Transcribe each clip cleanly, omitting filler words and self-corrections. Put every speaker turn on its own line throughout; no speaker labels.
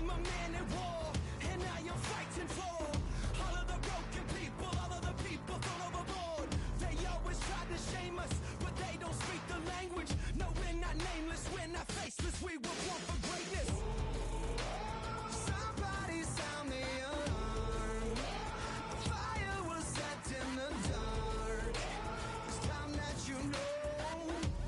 am a man at war, and I am fighting for all of the broken people, all of the people thrown overboard. They always try to shame us, but they don't speak the language. No, we're not nameless, we're not faceless, we were born for greatness. Somebody sound the alarm. Fire was set in the dark. It's time that you know.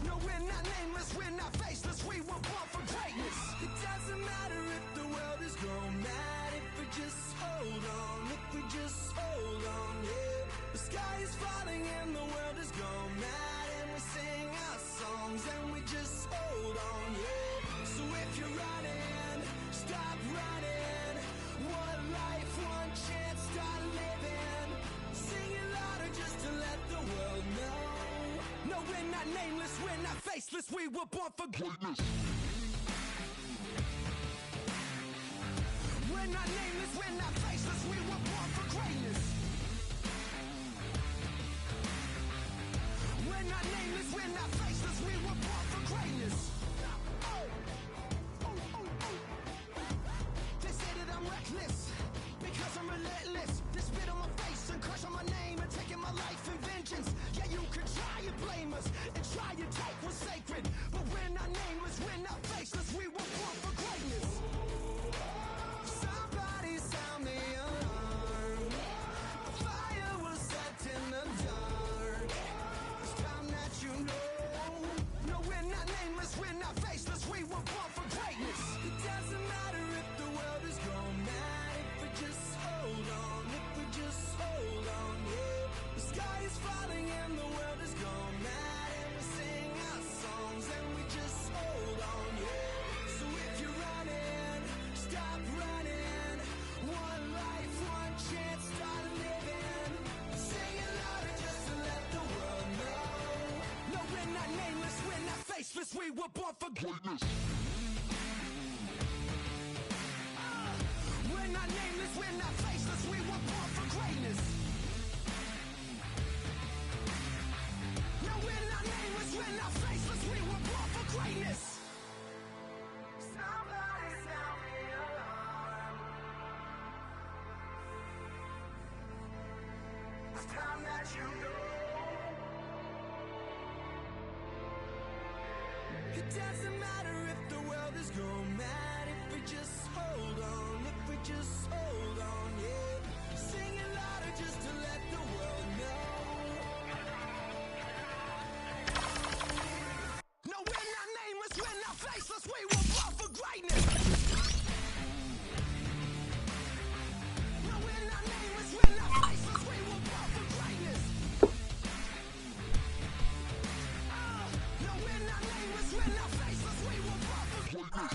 No, we're not nameless, we're not faceless, we were born for greatness. It doesn't matter if the world is gone mad, if we just hold on, if we just hold on, yeah. The sky is falling and the world is gone mad, and we sing our songs and we just hold on, yeah. So if you're running, stop running. One life, one chance, start living. Sing it louder just to let the world know. No, we're not nameless, we're not faceless, we were born for greatness. We're not nameless, we're not faceless, we were born for greatness. We're not nameless, we're not faceless, we were born for greatness. They say that I'm reckless, because I'm relentless. They spit on my face and curse on my name and taking my life in vengeance. Yeah, you can try and blame us and try and take what's sacred, but we're not nameless, we're not faceless, we were born for greatness. Somebody sound the alarm. Fire was set in the dark. It's time that you know. No, we're not nameless, we're not faceless, we were born for greatness. It doesn't matter if the world is gone mad, if we just hold on, if we just hold on, yeah. The sky is falling and the world is gone mad, and we sing our songs and we just hold on, yeah. So if you're running, stop running. One life, one chance, start living. Sing it louder just to let the world know. No, we're not nameless, we're not faceless, we were born for greatness. We're not nameless, we're not faceless, we were born for greatness. No, we're not nameless, we're not faceless, we were born for greatness. Somebody sound the alarm. It's time that you know. It doesn't matter if the world is gone mad, if we just hold on, if we just hold on, yeah. Sing it louder just to let the world know. No, we're not nameless, we're not faceless, we were born for greatness. No, we're not nameless, we're not faceless, we were born for greatness. No, we're not nameless, we're not faceless, we were born for greatness.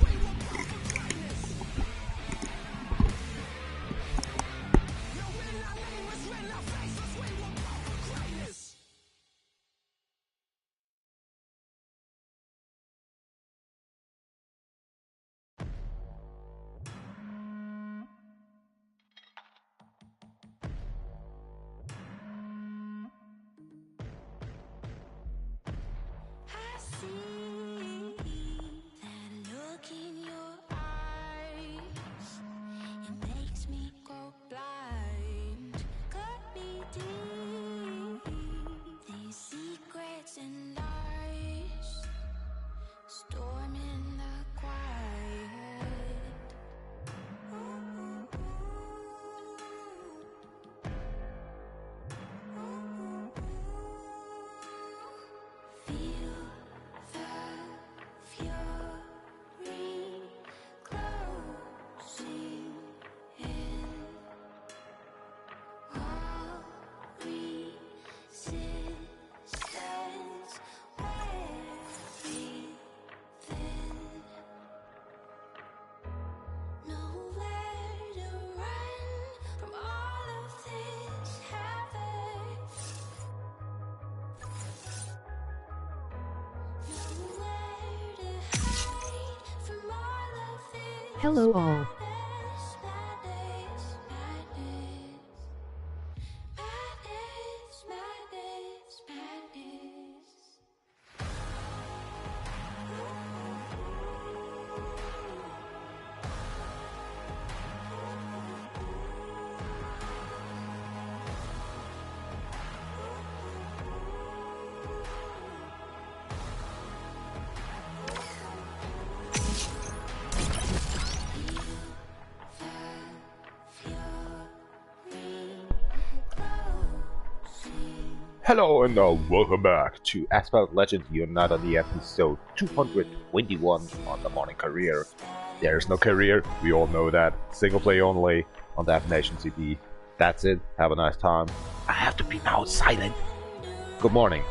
We were born for greatness. No, we're not nameless, we're not faceless, we were born for greatness.
I see that look in your eyes. It makes me go blind. Cut me deep. These secrets and lies. Storm in the quiet. Feel the fury closing in. All resistance wearing thin. Nowhere to run from all of this havoc. Nowhere to hide from all of this
Hello all.
madness, madness, madness. Madness, madness, madness.
Hello and welcome back to Asphalt Legends. You're not on the episode 221 on the morning career. There's no career, we all know that. Single play only on DefNation CD. That's it, have a nice time. I have to be now silent. Good morning.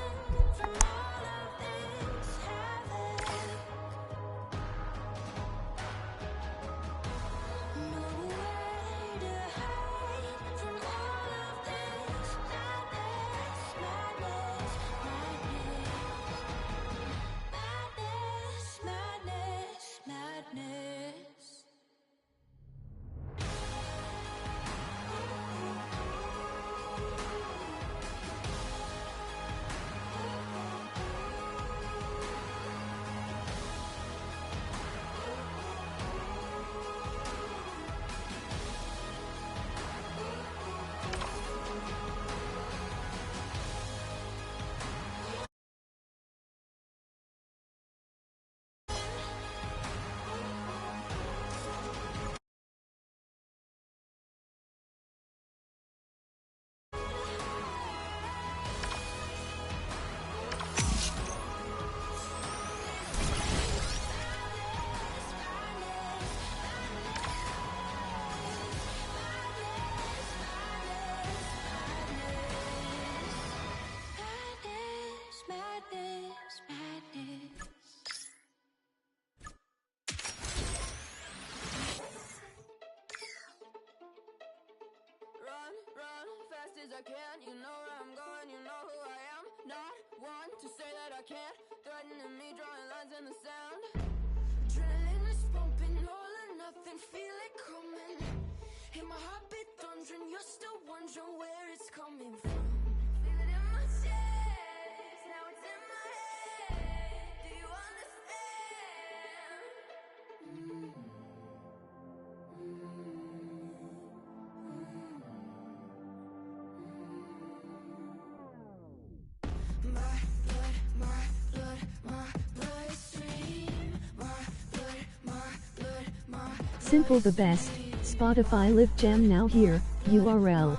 Run fast as I can. You know where I'm going, you know who I am. Not one to say that I can't. Threatening me, drawing lines in the sand. Adrenaline is pumping, all or nothing, feel it coming. Hear my heartbeat thundering, you're still wondering where it's coming from. Feel it in my chest, now it's in my head. Do you understand?
Simple the best. Spotify Live Jam now here. URL.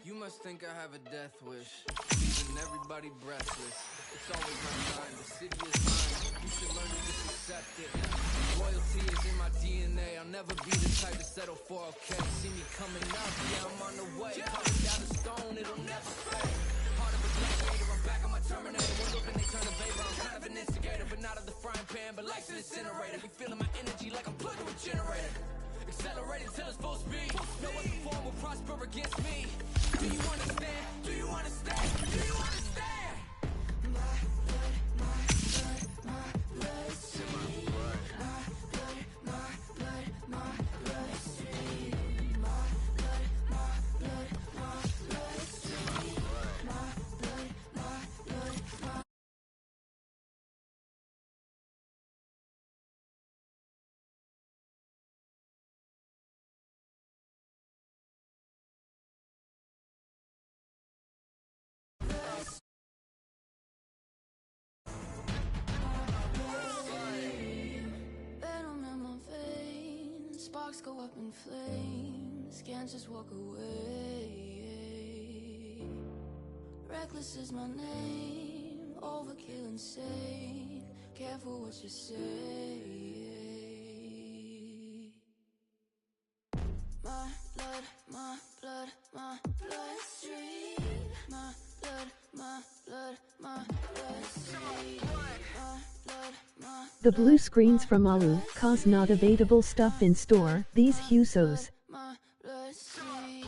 You must think I have a death wish, leaving everybody breathless. It's always my time, the city is mine. You should learn to just accept it. Loyalty is in my DNA. I'll never be the type to settle for okay. See me coming up, yeah, I'm on the way. Coming down the stone, it'll never fade. Heart of a gladiator, I'm back on my Terminator. One look and they turn the vapor. I'm kind of an instigator, but not of the frying pan, but life's an incinerator. Be feeling my energy like I'm plugged to a generator. Accelerating till it's full speed. No other form will prosper against me. Do you understand? Do you understand? Do you understand? Sparks go up in flames, can't just walk away. Reckless is my name, overkill insane. Careful what you say. My blood, my blood, my bloodstream. My blood, my blood, my bloodstream. My blood, my
The blue screens from ALU cause not available stuff in store. These Husos.
my bloodstream.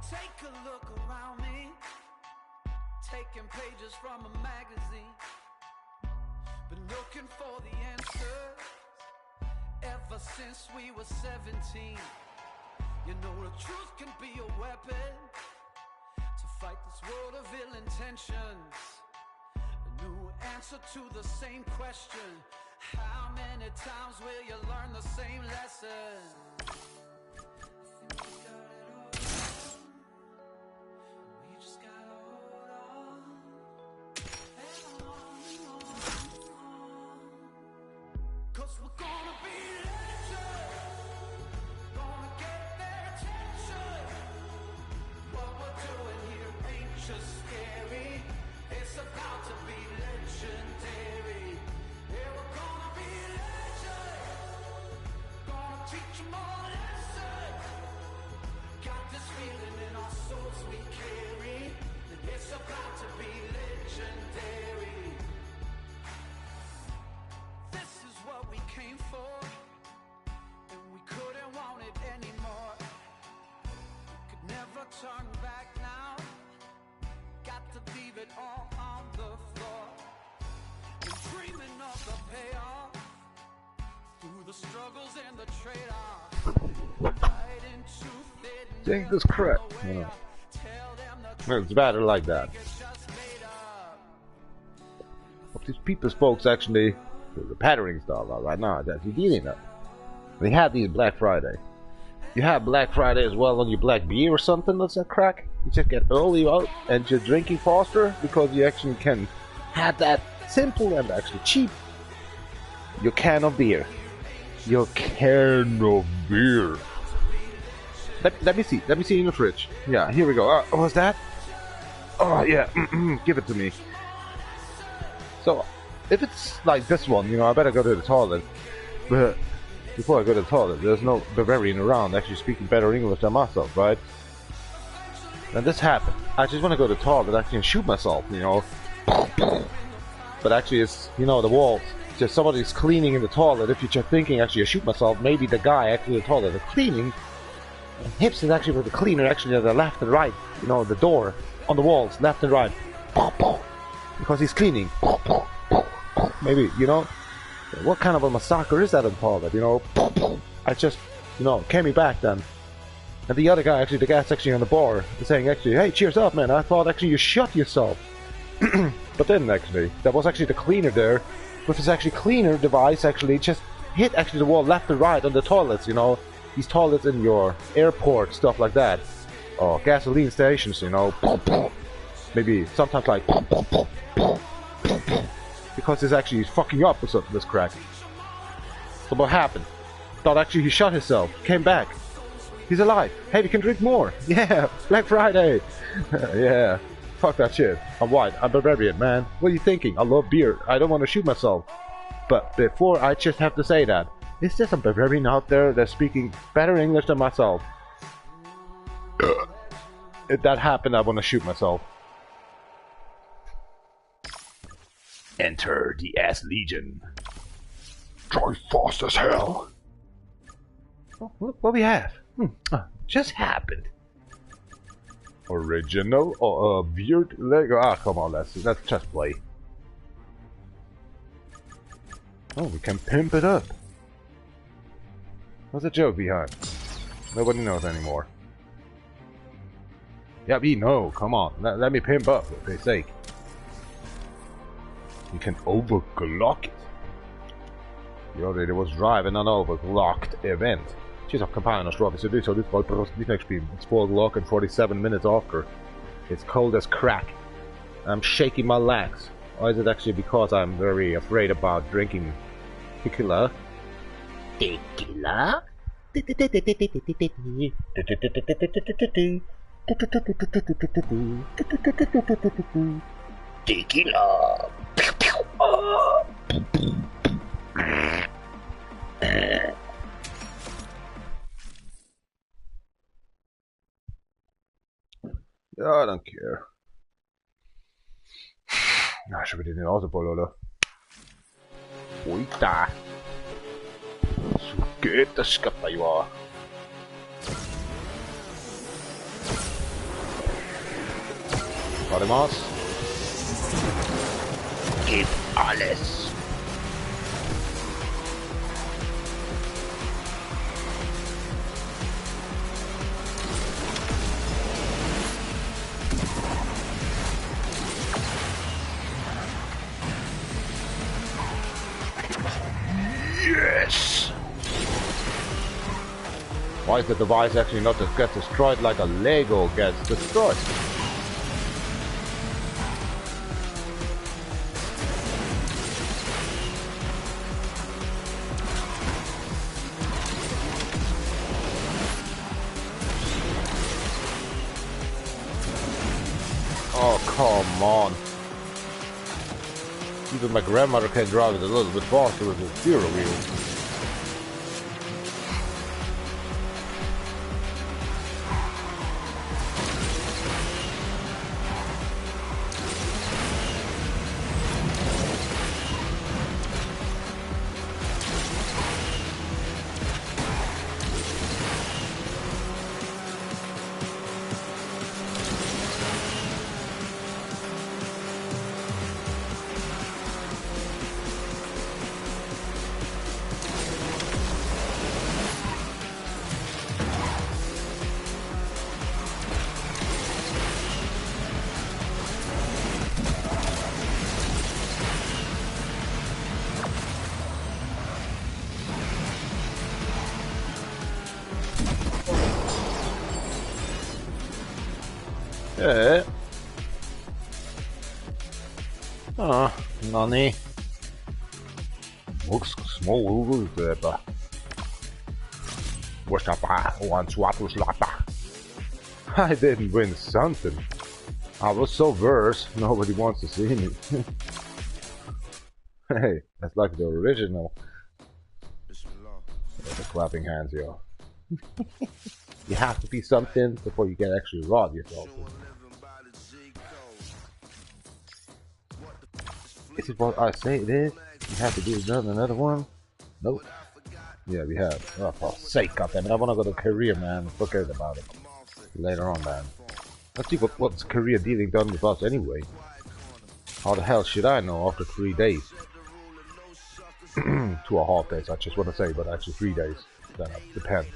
Take a look around me, taking pages from a magazine. Been looking for the answers ever since we were 17. You know the truth can be a weapon to fight this world of ill intentions. A new answer to the same question. How many times will you learn the same lesson? Turn back now, got to leave it all on the floor. Been dreaming of the payoff, through the struggles and the trade-off. Right into fit.
Dang this crap. Yeah. It's better like that. But these people's folks actually, the patterning stuff right now, that's dealing up. They had these Black Friday. You have Black Friday as well on your black beer or something, that's that crack. You just get early out and you're drinking faster because you actually can have that simple and actually cheap. Your can of beer. Your can of beer. Let me see in the fridge. Yeah, here we go. What's that? Oh yeah, give it to me. So, if it's like this one, you know, I better go to the toilet. But before I go to the toilet, there's no Bavarian around actually speaking better English than myself, right? And this happened. I just want to go to the toilet actually and shoot myself, you know. But actually it's, you know, the walls. Just somebody's cleaning in the toilet. If you're just thinking actually I shoot myself, maybe the guy actually in the toilet is cleaning. And hips is actually with the cleaner actually to the left and right. You know, the door on the walls, left and right. Because he's cleaning. Maybe, you know. What kind of a massacre is that in the toilet, you know? I just, you know, came me back then. And the other guy, actually, the guy's actually on the bar, is saying actually, hey, cheers up, man, I thought actually you shot yourself. But then actually, that was actually the cleaner there, with his actually cleaner device actually just hit actually the wall left and right on the toilets, you know? These toilets in your airport, stuff like that. Or gasoline stations, you know? Maybe sometimes like... Because it's actually fucking up with this crack. So what happened? Thought actually he shot himself. Came back. He's alive. Hey, we can drink more. Yeah, Black Friday. Yeah, fuck that shit. I'm white. I'm Bavarian, man. What are you thinking? I love beer. I don't want to shoot myself. But before I just have to say that, is there some Bavarian out there that's speaking better English than myself? If that happened, I want to shoot myself. Enter the Ass Legion. Try fast as hell. Oh, look what we have. Just happened. Original or weird Lego? Ah, come on, let's just play. Oh, we can pimp it up. What's the joke behind? Nobody knows anymore. Yeah, we know. Come on, let me pimp up, for Christ's sake. You can overclock it. You already was driving an overclocked event. She's a companion of so this next stream. It's 4 o'clock and 47 minutes after. It's cold as crack. I'm shaking my legs. Or is it actually because I'm very afraid about drinking tequila? Tequila? Tequila. I don't care. Na, schon wieder den Autoball, oder? Oita! So geht das, Kappa. Arimas. Gib alles. Yes! Why is the device actually not to get destroyed like a Lego gets destroyed? Oh, come on. Even my grandmother can drive it a little bit faster with the steering wheel. Nani? Looks small there, but what's up? I didn't win something. I was so versed, nobody wants to see me. Hey, that's like the original. The clapping hands, yo. You have to be something before you can actually rod yourself. Is it what I say it is? You have to do another one? Nope. Yeah, we have. Oh, for sake, goddammit. I wanna go to career, man. Forget about it. Later on, man. Let's see what's career dealing done with us anyway. How the hell should I know after 3 days? 2.5 days, I just want to say, but actually 3 days. Then it depends.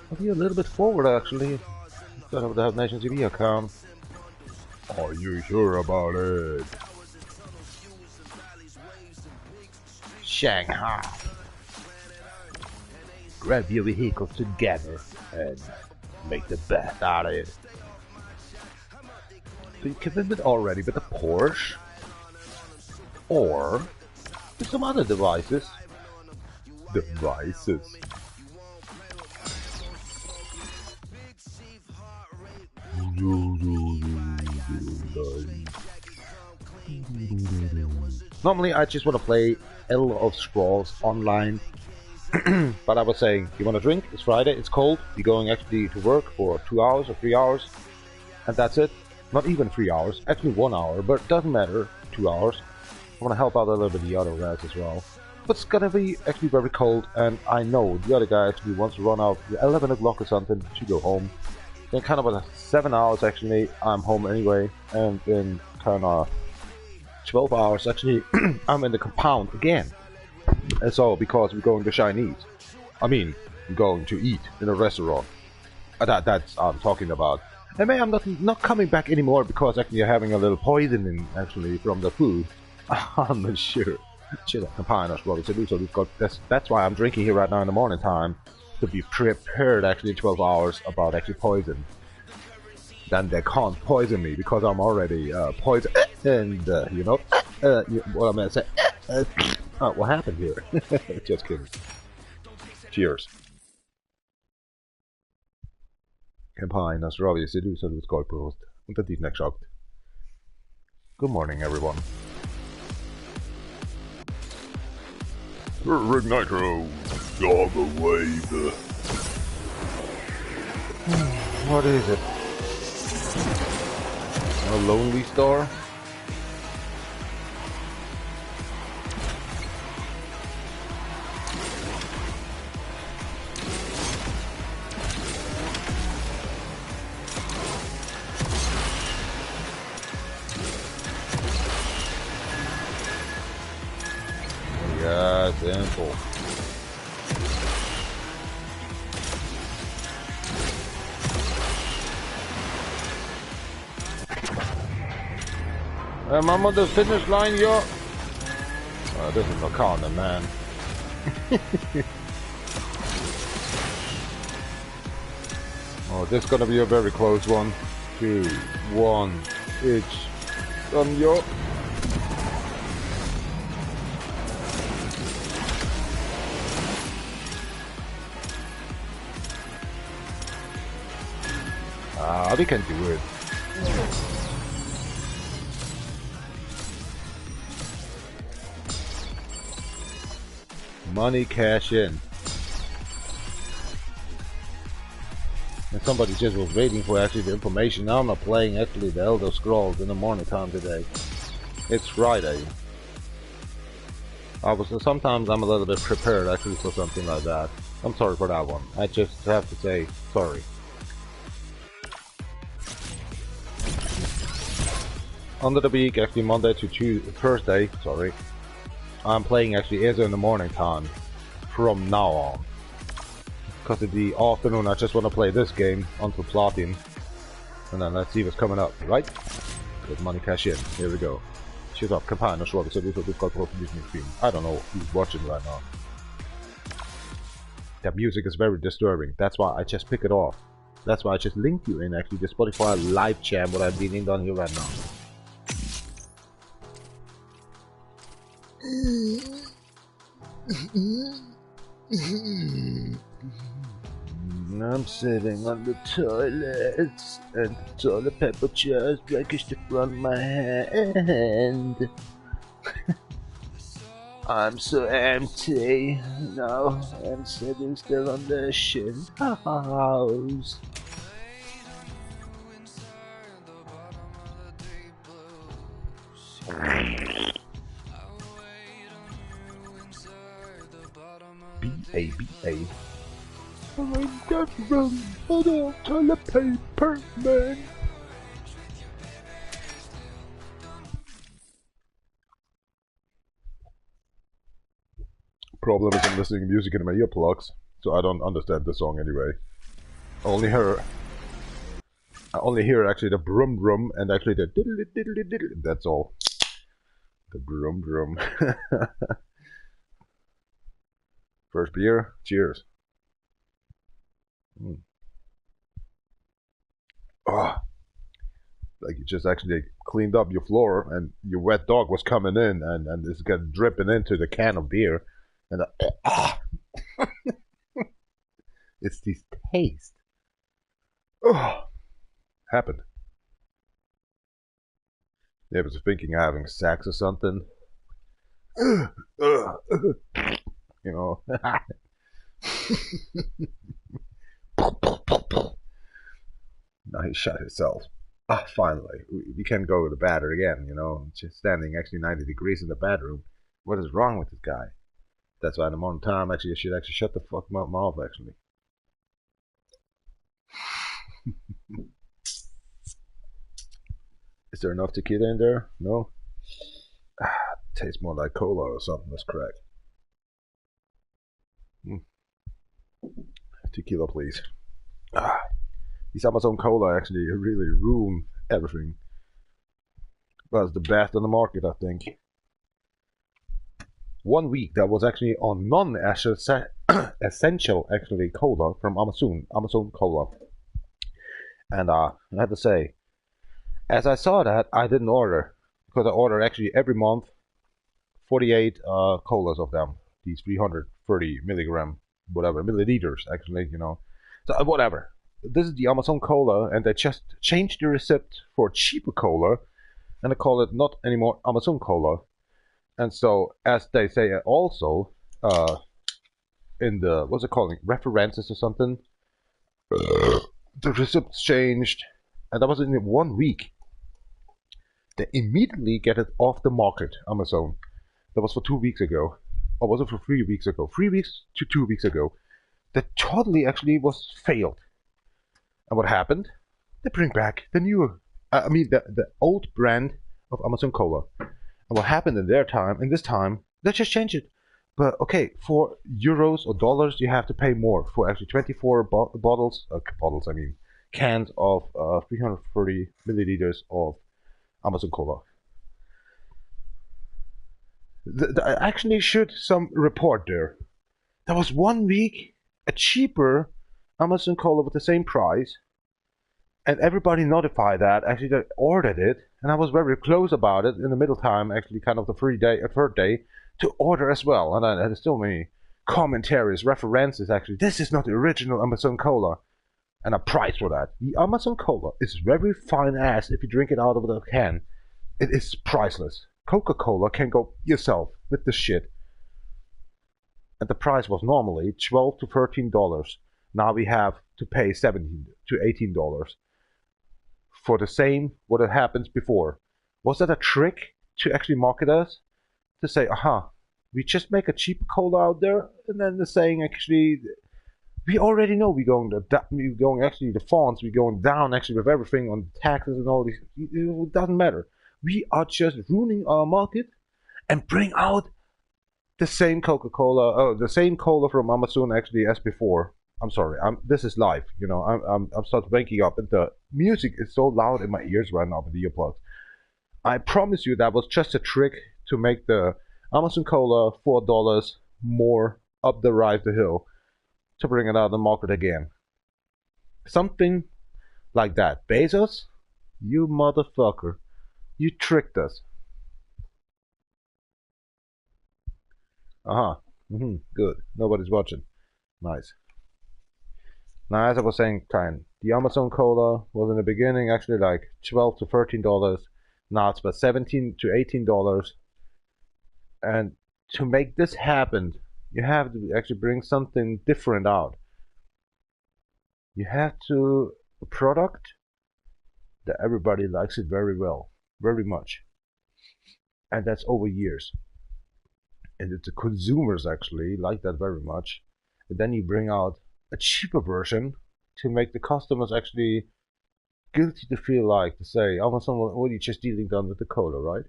I'll be a little bit forward, actually. Instead of the DefNation TV account. Are you sure about it? Shanghai. Grab your vehicle together and make the best out of it. So you committed already with the Porsche? Or with some other devices? Normally I just want to play Elder of Scrolls online. But I was saying, you want a drink? It's Friday, it's cold, you're going actually to work for 2 hours or 3 hours, and that's it. Not even 3 hours, actually 1 hour, but it doesn't matter, 2 hours. I want to help out a little bit the other guys as well. But it's gonna be actually very cold, and I know the other guy actually wants to run out at 11 o'clock or something to go home. Then kind of about 7 hours actually, I'm home anyway, and then kind of 12 hours actually, I'm in the compound again. And so, because we're going to Chinese. I mean, we're going to eat in a restaurant. That's I'm talking about. And maybe I'm not coming back anymore because actually you're having a little poisoning actually from the food. I'm not sure. Shit, that's why I'm drinking here right now in the morning time. To be prepared actually 12 hours about actually poison. Then they can't poison me because I'm already poisoned. And, you know, what I'm gonna say. Oh, what happened here? Just kidding. Cheers. Campaign Australia seducer with Goldpost. Und that is next shot. Good morning, everyone. Rick Nitro, on the wave. What is it? A lonely star? that simple. I'm on the finish line, yo. Oh, this is no corner, man. Oh, this is gonna be a very close one. 2, 1, it's done, yo. Ah, we can do it. Money cash in. And somebody just was waiting for actually the information. Now I'm not playing actually the Elder Scrolls in the morning time today. It's Friday. Sometimes I'm a little bit prepared actually for something like that. I'm sorry for that one. I just have to say sorry. Under the week, actually Monday to Thursday, sorry. I'm playing actually Ezra in the morning time from now on. Because in the afternoon I just want to play this game until Platin. And then let's see what's coming up, right? Good money cash in. Here we go. Shut up, campaign, so this I don't know who's watching right now. That music is very disturbing. That's why I just pick it off. That's why I just link you in actually the Spotify live chat what I'm being done here right now. I'm sitting on the toilet and the toilet paper just breaks the front of my hand. I'm so empty now. I'm sitting still on the shit house. B.A. I'm DefRekka, I don't toilet paper, man. Problem is I'm listening to music in my earplugs, so I don't understand the song anyway. I only hear actually the brum brum and actually the diddly diddly diddly. That's all. The brum brum. First beer, cheers. Oh, like you just actually cleaned up your floor and your wet dog was coming in and it's got dripping into the can of beer and it's this taste. Oh, happened. Yeah, I was thinking of having sex or something. You know. Now he shot himself. Ah, finally. We can go to the bathroom again, you know. Just standing actually 90 degrees in the bathroom. What is wrong with this guy? That's why in the morning time, actually, I should actually shut the fuck mouth, actually. Is there enough tequila in there? No? Ah, tastes more like cola or something. That's correct. Tequila, please. Ah. These Amazon Cola actually really ruin everything. Well, it's the best on the market, I think. 1 week that was actually on non-essential actually cola from Amazon Cola. And I had to say, as I saw that, I didn't order. Because I order actually every month 48 colas of them. These 330 milligram, whatever, milliliters actually, you know. So whatever. This is the Amazon Cola, and they just changed the recipe for cheaper cola, and they call it not anymore Amazon Cola. And so, as they say also, in the, what's it called, references or something, the recipe's changed, and that was in 1 week. They immediately get it off the market, Amazon. That was for 2 weeks ago. Or was it for 3 weeks ago? 3 weeks to 2 weeks ago. That totally actually was failed. And what happened? They bring back the new, the old brand of Amazon Cola. And what happened in this time, they just changed it. But okay, for euros or dollars, you have to pay more for actually 24 bottles, I mean, cans of 330 milliliters of Amazon Cola. I actually should some report there. There was 1 week a cheaper Amazon Cola with the same price, and everybody notified that actually they ordered it, and I was very close about it in the middle time, actually kind of the third day to order as well, and I had so many commentaries, references actually. This is not the original Amazon Cola, and a price for that. The Amazon Cola is very fine ass if you drink it out of the can. It is priceless. Coca-Cola can go yourself with this shit. And the price was normally $12 to $13. Now we have to pay $17 to $18 for the same what had happened before. Was that a trick to actually market us? To say, aha, we just make a cheap cola out there, and then the saying actually, we already know we're going actually the fonts, we're going down actually with everything on taxes and all these. It doesn't matter. We are just ruining our market and bring out the same Coca-Cola, the same cola from Amazon actually as before. I'm sorry, this is live, you know. I'm starting waking up, and the music is so loud in my ears right now with the earplugs. I promise you that was just a trick to make the Amazon Cola $4 more up the rise the hill to bring it out of the market again. Something like that. Bezos, you motherfucker, you tricked us. Good. Nobody's watching. Nice. Now, as I was saying, the Amazon Cola was in the beginning actually like $12 to $13. Now it's about $17 to $18. And to make this happen, you have to actually bring something different out. You have to a product that everybody likes it very well, very much. And that's over years. And the consumers actually like that very much. And then you bring out a cheaper version to make the customers actually guilty to feel like to say, Amazon, what are you just dealing down with the cola, right?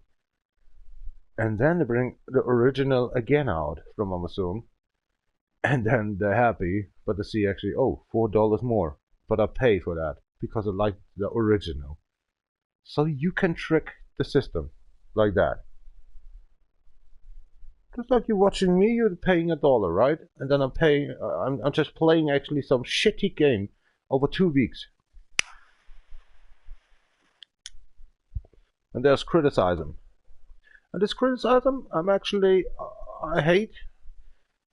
And then they bring the original again out from Amazon, and then they're happy, but they see actually, oh, $4 more, but I pay for that because I like the original. So you can trick the system like that. Just like you're watching me, you're paying $1, right? And then I'm just playing actually some shitty game over 2 weeks. And there's criticism. And this criticism, I hate.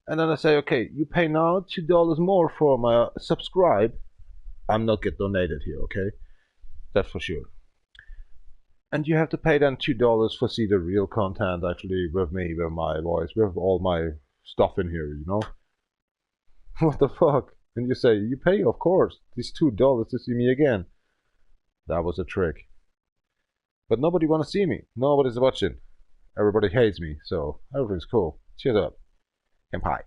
And then I say, okay, you pay now $2 more for my subscribe. I'm not get donated here, okay? That's for sure. And you have to pay then $2 for see the real content actually with me, with my voice, with all my stuff in here, you know? What the fuck? And you say, you pay, of course, these $2 to see me again. That was a trick. But nobody wanna see me. Nobody's watching. Everybody hates me, so everything's cool. Cheers up. And pie.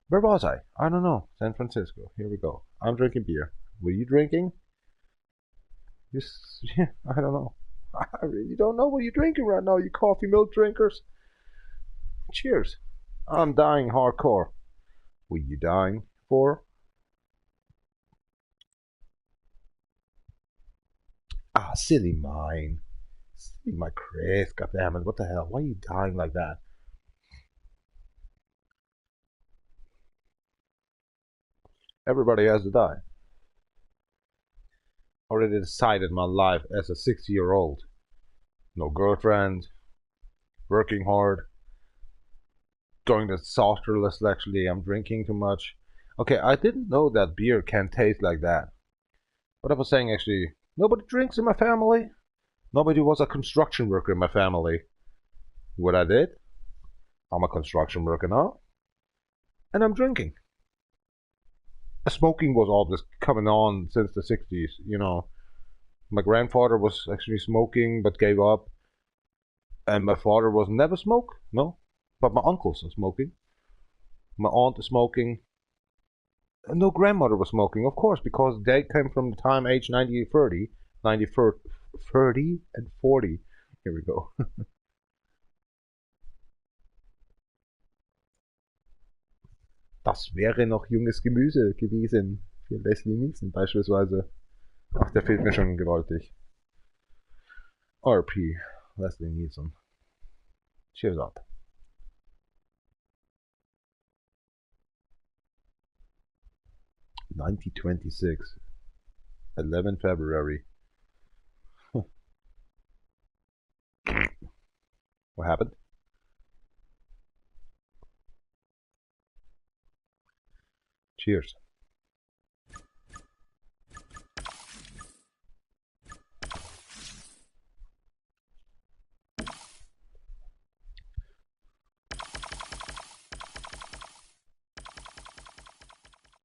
Where was I? I don't know. San Francisco. Here we go. I'm drinking beer. Were you drinking? I don't know. I really don't know what you're drinking right now, you coffee milk drinkers. Cheers. I'm dying hardcore. Were you dying for? Ah, silly mine. Silly my Chris, goddammit, what the hell? Why are you dying like that? Everybody has to die. Already decided my life as a 60-year-old. No girlfriend, working hard, going to softer less actually, I'm drinking too much. Okay, I didn't know that beer can taste like that. But I was saying actually, nobody drinks in my family. Nobody was a construction worker in my family. What I did? I'm a construction worker now. And I'm drinking. Smoking was always coming on since the 60s, you know. My grandfather was actually smoking but gave up. And my father was never smoke, no. But my uncles are smoking. My aunt is smoking. And no grandmother was smoking, of course, because they came from the time age 90, 30 and 40. Here we go. Das wäre noch junges Gemüse gewesen für Leslie Nielsen beispielsweise. Ach, der fehlt mir schon gewaltig. RP, Leslie Nielsen. Cheers up. (1926) 11 February. What happened? Cheers.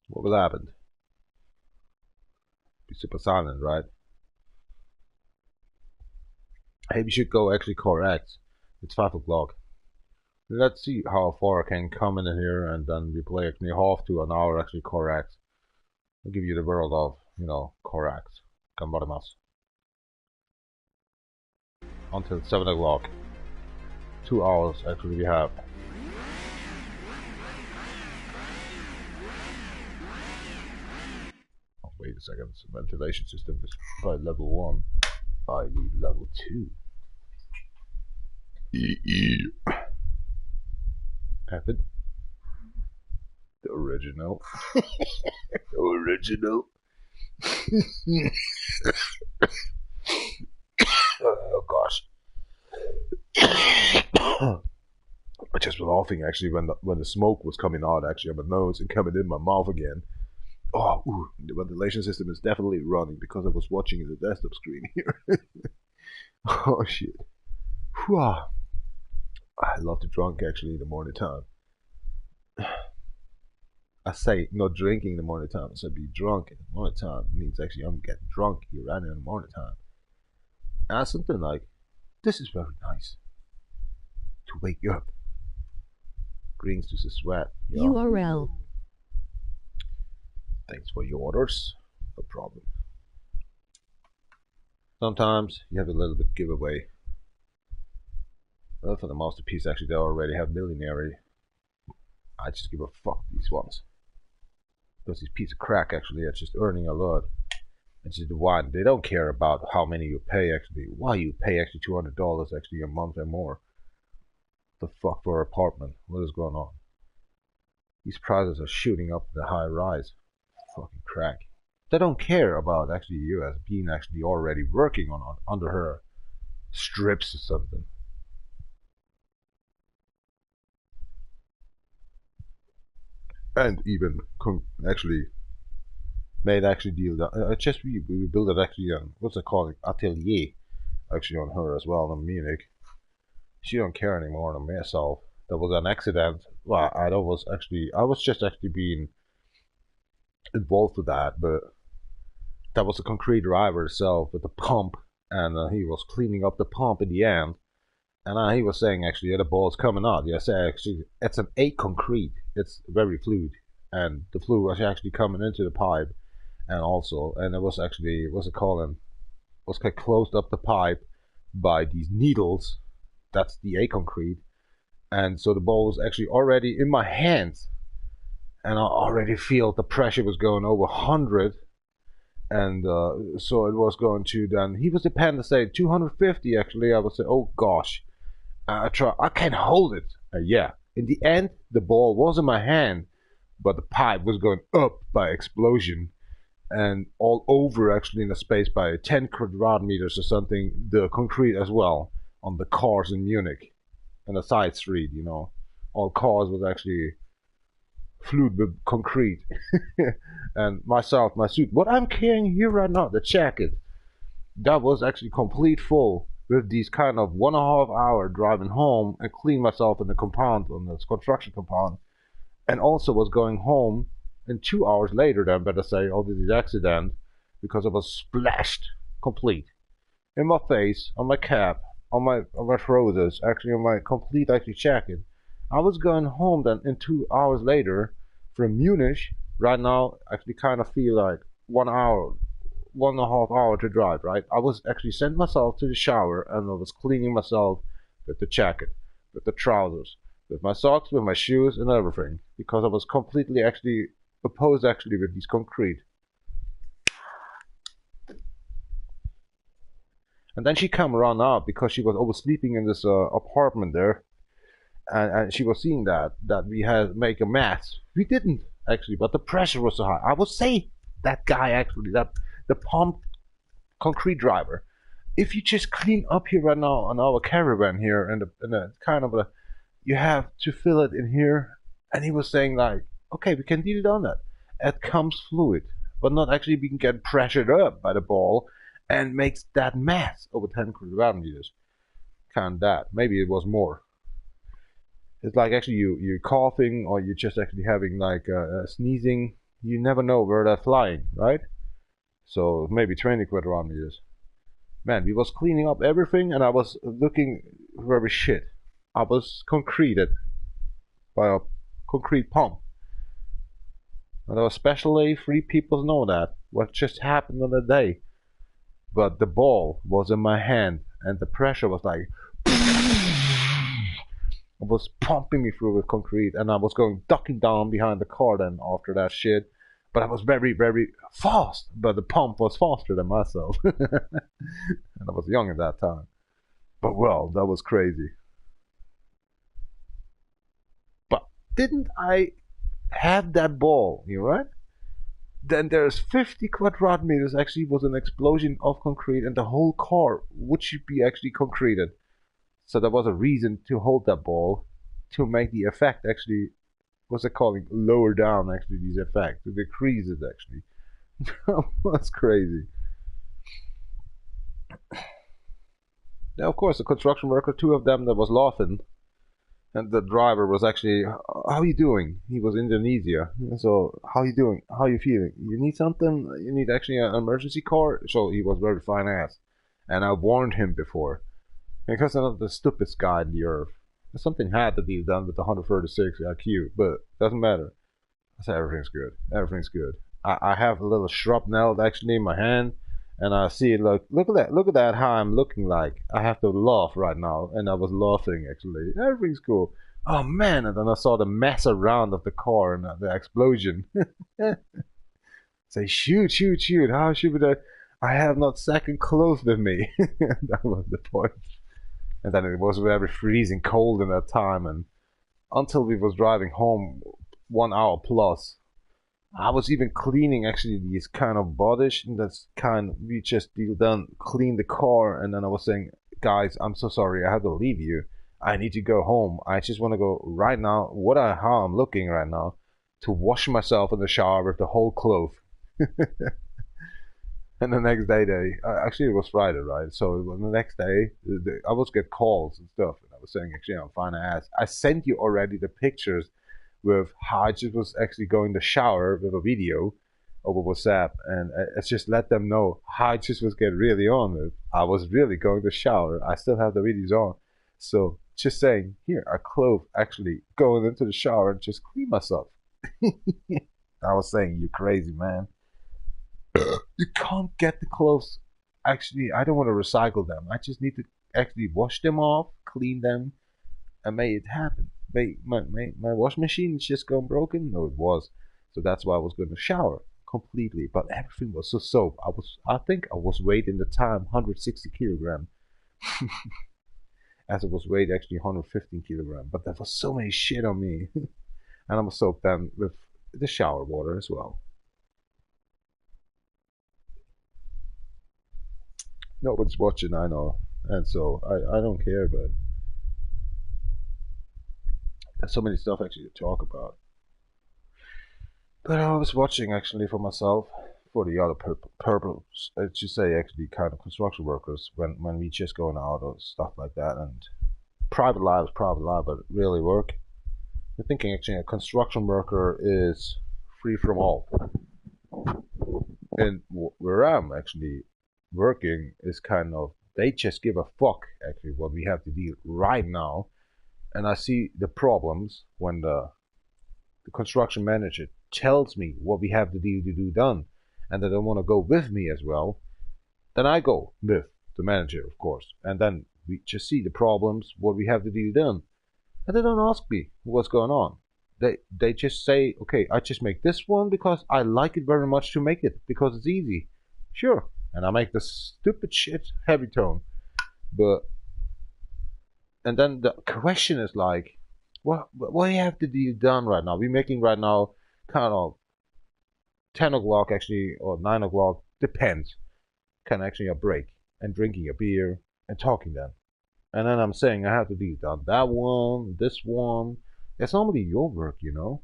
What will happen? Be super silent, right? Hey, we should go actually CarX. It's 5 o'clock. Let's see how far I can come in here, and then we play actually half to an hour actually CarX. I'll give you the world of, you know, CarX. Gambarimasu. Until 7 o'clock. 2 hours actually we have. Oh, wait a second, the ventilation system is by level 1. I need level 2. Happened. The original. Original. Oh gosh. I just was laughing actually when the smoke was coming out actually on my nose and coming in my mouth again. Oh, ooh, the ventilation system is definitely running because I was watching the desktop screen here. Oh shit. Whew. I love to drink actually in the morning time. I say not drinking in the morning time, so be drunk in the morning time means actually I'm getting drunk here right in the morning time. And something like, this is very nice to wake you up. Brings to the sweat.
URL.
Thanks for your orders. No problem. Sometimes you have a little bit giveaway. Well, for the masterpiece, actually, they already have millionary. I just give a fuck these ones. Because these piece of crack actually are just earning a lot. It's just why they don't care about how many you pay actually. Why you pay actually $200 actually a month or more. The fuck for an apartment? What is going on? These prices are shooting up the high rise. Fucking crack. They don't care about actually you as being actually already working on under her strips or something. And even actually made actually deal that just we built it actually on what's it called, atelier actually on her as well in Munich. She don't care anymore than myself. There was an accident. Well, I was just actually being involved with that, but that was a concrete driver itself with the pump, and he was cleaning up the pump in the end. And he was saying actually, yeah, the ball's coming out. Yes, actually, it's an A concrete. It's very fluid, and the fluid was actually coming into the pipe, and it was actually, what's it called? Was closed up the pipe by these needles. That's the A concrete, and so the ball was actually already in my hands, and I already feel the pressure was going over 100, and so it was going to then. He was dependent to say 250. Actually, I would say, oh gosh. I can't hold it. Yeah. In the end, the ball was in my hand, but the pipe was going up by explosion, and all over actually in a space by 10 quadrat-meters or something, the concrete as well, on the cars in Munich, on the side street, you know. All cars was actually fluid with concrete. And myself, my suit, what I'm carrying here right now, the jacket, that was actually complete full. With these kind of 1.5 hour driving home and clean myself in the compound, on this construction compound, and also was going home, and 2 hours later then better say, oh, this accident, because I was splashed complete in my face, on my cap, on my trousers, actually on my complete actually jacket. I was going home then, and 2 hours later from Munich. Right now actually kind of feel like 1 hour, 1.5 hour to drive, right? I was actually sent myself to the shower, and I was cleaning myself with the jacket, with the trousers, with my socks, with my shoes, and everything, because I was completely actually opposed actually with these concrete. And then she came around out because she was oversleeping in this apartment there, and she was seeing that we had make a mess. We didn't actually, but the pressure was so high. I would say that guy actually, that the pump concrete driver, if you just clean up here right now on our caravan here, and the kind of a, you have to fill it in here, and he was saying like, okay, we can deal on that. It comes fluid, but not actually we can get pressured up by the ball and makes that mess over 10 cubic meters. Kind of that. Maybe it was more. It's like actually you're coughing, or you're just actually having like sneezing. You never know where they're flying, right? So maybe 20 cubic meters. Man, we was cleaning up everything, and I was looking very shit. I was concreted by a concrete pump. And there was especially 3 people know that what just happened on the day. But the ball was in my hand, and the pressure was like, it was pumping me through with concrete, and I was going ducking down behind the car then after that shit. But I was very, very fast, but the pump was faster than myself. And I was young at that time. But well, that was crazy. But didn't I have that ball, you right? Then there's 50 quadrat meters actually was an explosion of concrete, and the whole car would should be actually concreted. So there was a reason to hold that ball, to make the effect actually, what's it calling, lower down actually these effects, to decrease it actually. That's crazy. Now of course the construction worker, 2 of them that was laughing, and the driver was actually, how you doing? He was Indonesia. So, how you doing? How you feeling? You need something? You need actually an emergency car? So he was very fine ass. And I warned him before. Because I'm not the stupidest guy in the earth. Something had to be done with the 136 IQ, but doesn't matter. I said everything's good. Everything's good. I have a little shrapnel actually in my hand, and I see it like, look at that how I'm looking like. I have to laugh right now, and I was laughing actually. Everything's cool. Oh man, and then I saw the mess around of the car and the explosion. Say, shoot, how should I have not second clothes with me. That was the point. And then it was very freezing cold in that time, and until we was driving home 1 hour plus, I was even cleaning actually these kind of bodies, and that's kind, we just done clean the car, and then I was saying, guys, I'm so sorry, I have to leave you. I need to go home. I just want to go right now, how I'm looking right now, to wash myself in the shower with the whole clothes. And the next day, actually it was Friday, right? So the next day, I was get calls and stuff, and I was saying, actually, I'm fine ass. I sent you already the pictures with how I just was actually going to shower with a video over WhatsApp, and it's just let them know how I just was getting really on with. I was really going to shower. I still have the videos on. So just saying, here, I clothes actually going into the shower and just clean myself. I was saying, you crazy, man. You can't get the clothes. Actually, I don't want to recycle them. I just need to actually wash them off, clean them, and make it happen. My wash machine is just gone broken. No, it was. So that's why I was going to shower completely. But everything was so soap. I think I was weighed in the time 160 kilogram. As it was weighed actually 115 kilogram. But there was so many shit on me. And I was soaked then with the shower water as well. Nobody's watching, I know. And so I don't care, but there's so many stuff actually to talk about. But I was watching actually for myself, for the other purpose, to say actually kind of construction workers, when we just going out or stuff like that, and private life, but really work. I'm thinking actually a construction worker is free from all. And where I'm actually working is kind of, they just give a fuck actually what we have to deal right now. And I see the problems when the construction manager tells me what we have to do done, and they don't want to go with me as well. Then I go with the manager, of course, and then we just see the problems, what we have to do done. and they don't ask me what's going on. They just say, okay, I just make this one because I like it very much to make it because it's easy. Sure, and I make this stupid shit heavy tone, but and then the question is like, what do you have to do done right now? We're making right now kind of 10 o'clock actually, or 9 o'clock, depends. Kind of actually a break and drinking a beer and talking then. And then I'm saying I have to do done that one, this one. It's normally your work, you know.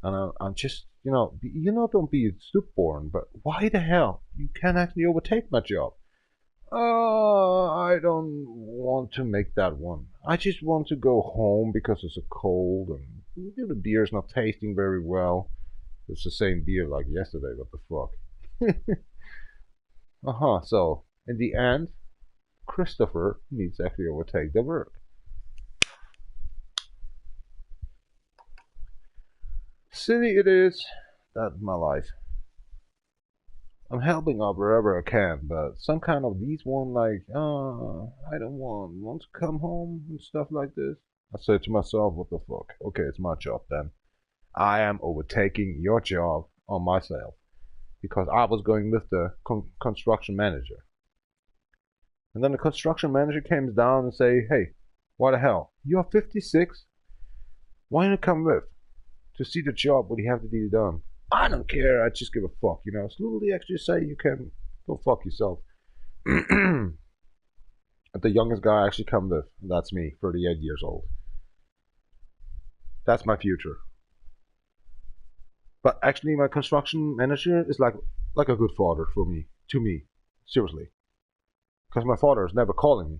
And I'm just, don't be stupid, but why the hell you can't actually overtake my job? I don't want to make that one. I just want to go home because it's a cold and the beer's not tasting very well. It's the same beer like yesterday, what the fuck? So, in the end, Christopher needs to actually overtake the work. Silly it is, that's my life. I'm helping out wherever I can, but some kind of these one like, I don't want to come home and stuff like this. I said to myself, what the fuck? Okay, it's my job then. I am overtaking your job on myself because I was going with the construction manager. And then the construction manager came down and say, hey, what the hell? You're 56? Why don't you come with? To see the job, what you have to do done. I don't care, I just give a fuck, you know. Slowly actually say you can go fuck yourself. The youngest guy actually come with, and that's me, 38 years old. That's my future. But actually my construction manager is like a good father for me, to me, seriously. Because my father is never calling me.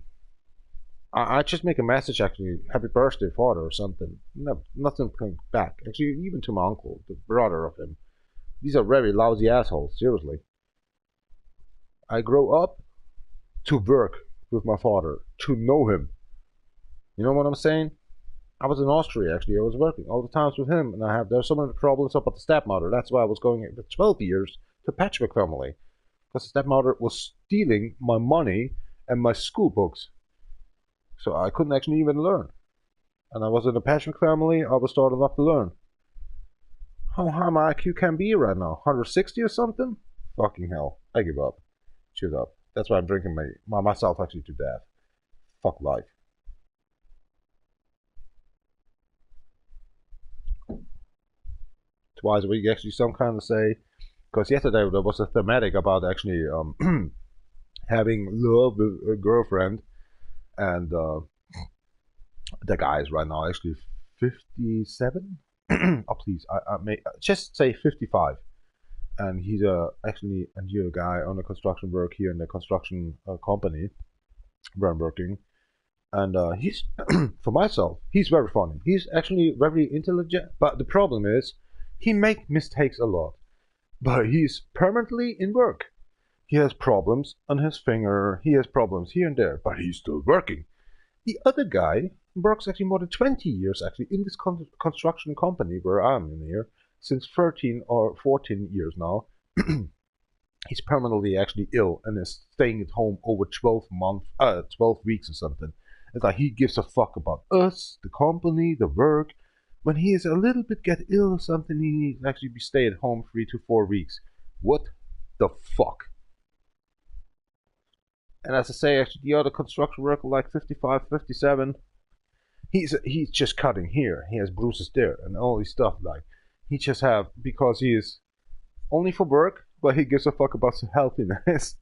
I just make a message actually, happy birthday father or something. No, nothing comes back. Actually, even to my uncle, the brother of him. These are very lousy assholes, seriously. I grow up to work with my father, to know him. You know what I'm saying? I was in Austria actually, I was working all the times with him, and there's so many problems up at the stepmother. That's why I was going for 12 years to Patchwork family. Because the stepmother was stealing my money and my school books. So I couldn't actually even learn. And I was in a Patchwork family, I was starting up to learn. How high my IQ can be right now? 160 or something? Fucking hell. I give up. Shut up. That's why I'm drinking myself actually to death. Fuck life. Twice a week actually some kind of say. Because yesterday there was a thematic about actually having love with a girlfriend. And the guy is right now actually 57? Oh please, I may just say 55. And he's actually a new guy on the construction work here in the construction company where I'm working. And he's, for myself, he's very funny. He's actually very intelligent. But the problem is, he makes mistakes a lot. But he's permanently in work. He has problems on his finger, he has problems here and there, but he's still working. The other guy works actually more than 20 years actually in this construction company where I'm in here, since 13 or 14 years now. He's permanently actually ill and is staying at home over 12 weeks or something. It's like he gives a fuck about us, the company, the work. When he is a little bit get ill or something, he needs to actually be stay at home 3 to 4 weeks. What the fuck? And as I say, actually, the other construction worker, like 55, 57, he's just cutting here. He has bruises there and all this stuff. Like, he just have, because he is only for work, but he gives a fuck about healthiness.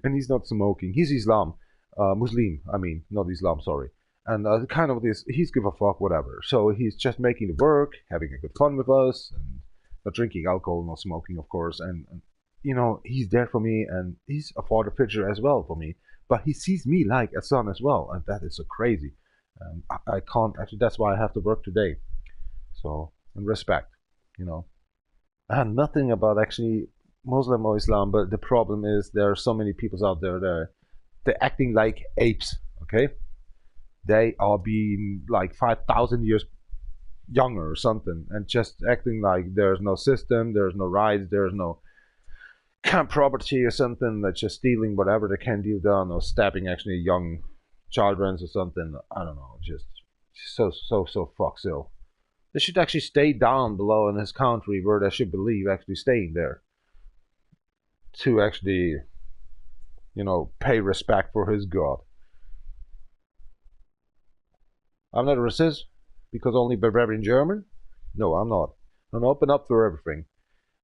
And he's not smoking. He's Muslim, I mean, not Islam, sorry. And kind of this, he's give a fuck, whatever. So he's just making the work, having a good fun with us, and not drinking alcohol, not smoking, of course. And you know, he's there for me, and he's a father figure as well for me. But he sees me like a son as well, and that is so crazy. I can't, actually, that's why I have to work today. So, in respect, you know. And nothing about actually Muslim or Islam, but the problem is there are so many people out there that they're acting like apes, okay? They are being like 5,000 years younger or something, and just acting like there's no system, there's no rights, there's no camp property or something. That's just stealing whatever they can deal done, or stabbing actually young children or something. I don't know, just So fuck so. They should actually stay down below in his country where they should believe actually staying there. To actually, you know, pay respect for his god. I'm not a racist because only Bavarian German? No, I'm not. I'm open up for everything.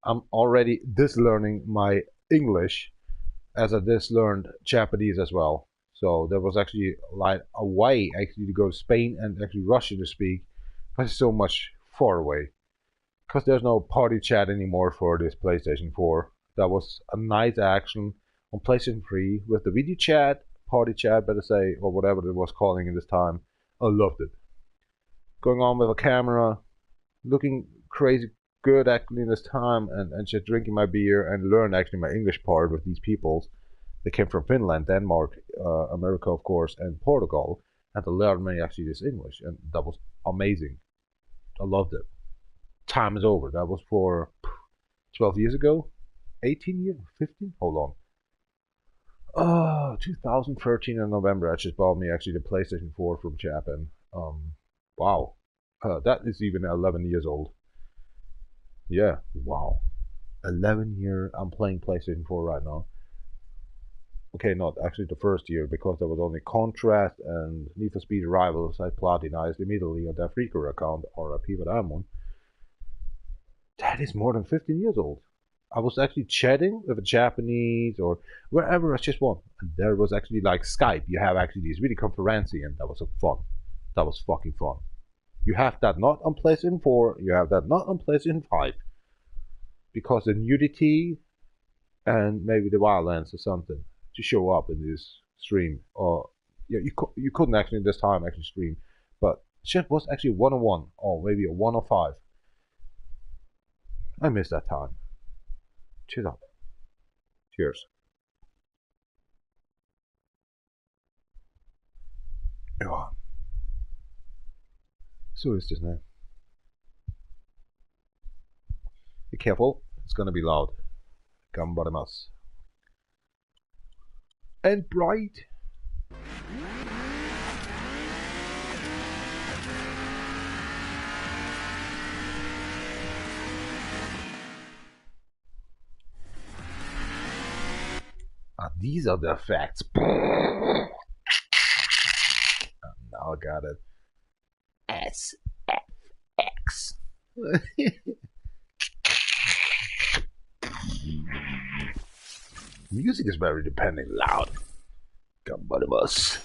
I'm already dislearning my English as I dislearned Japanese as well. So there was actually like a way actually to go to Spain and actually Russia to speak, but it's so much far away. Because there's no party chat anymore for this PlayStation 4. That was a nice action on PlayStation 3 with the video chat, party chat, better say, or whatever it was calling in this time. I loved it. Going on with a camera, looking crazy good actually in this time, and just drinking my beer and learn actually my English part with these people. They came from Finland, Denmark, America of course, and Portugal, and to learn me actually this English, and that was amazing. I loved it. Time is over. That was for 12 years ago, 18 years, 15. Hold on. 2013 in November. I just bought me actually the PlayStation 4 from Japan. Wow, that is even 11 years old. Yeah, wow. 11 year, I'm playing PlayStation 4 right now. Okay, not actually the first year, because there was only Contrast and Need for Speed Rivals I platinized immediately on DefRekka account, RIP, but I'm one. That is more than 15 years old. I was actually chatting with a Japanese or wherever, I just one. And there was actually like Skype. You have actually these video conferencing, and that was so fun. That was fucking fun. You have that not on PlayStation 4, you have that not on PlayStation 5. Because the nudity and maybe the violence or something to show up in this stream. Or yeah, you couldn't actually this time actually stream. But shit was actually 1-on-1 or maybe a 1-on-5. I miss that time. Cheers up. Cheers. Ja. So is this now. Be careful, it's gonna be loud. Gambarimasu. And bright. These are the effects. Now I got it. SFX. Music is very depending loud. Gambarimasu.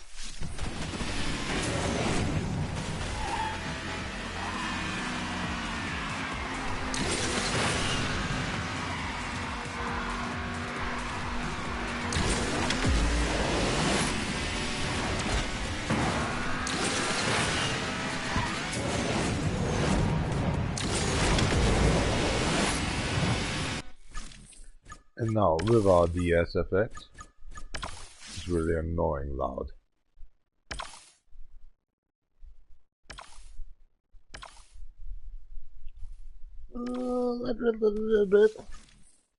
And now without the SFX, it's really annoying loud. A little bit.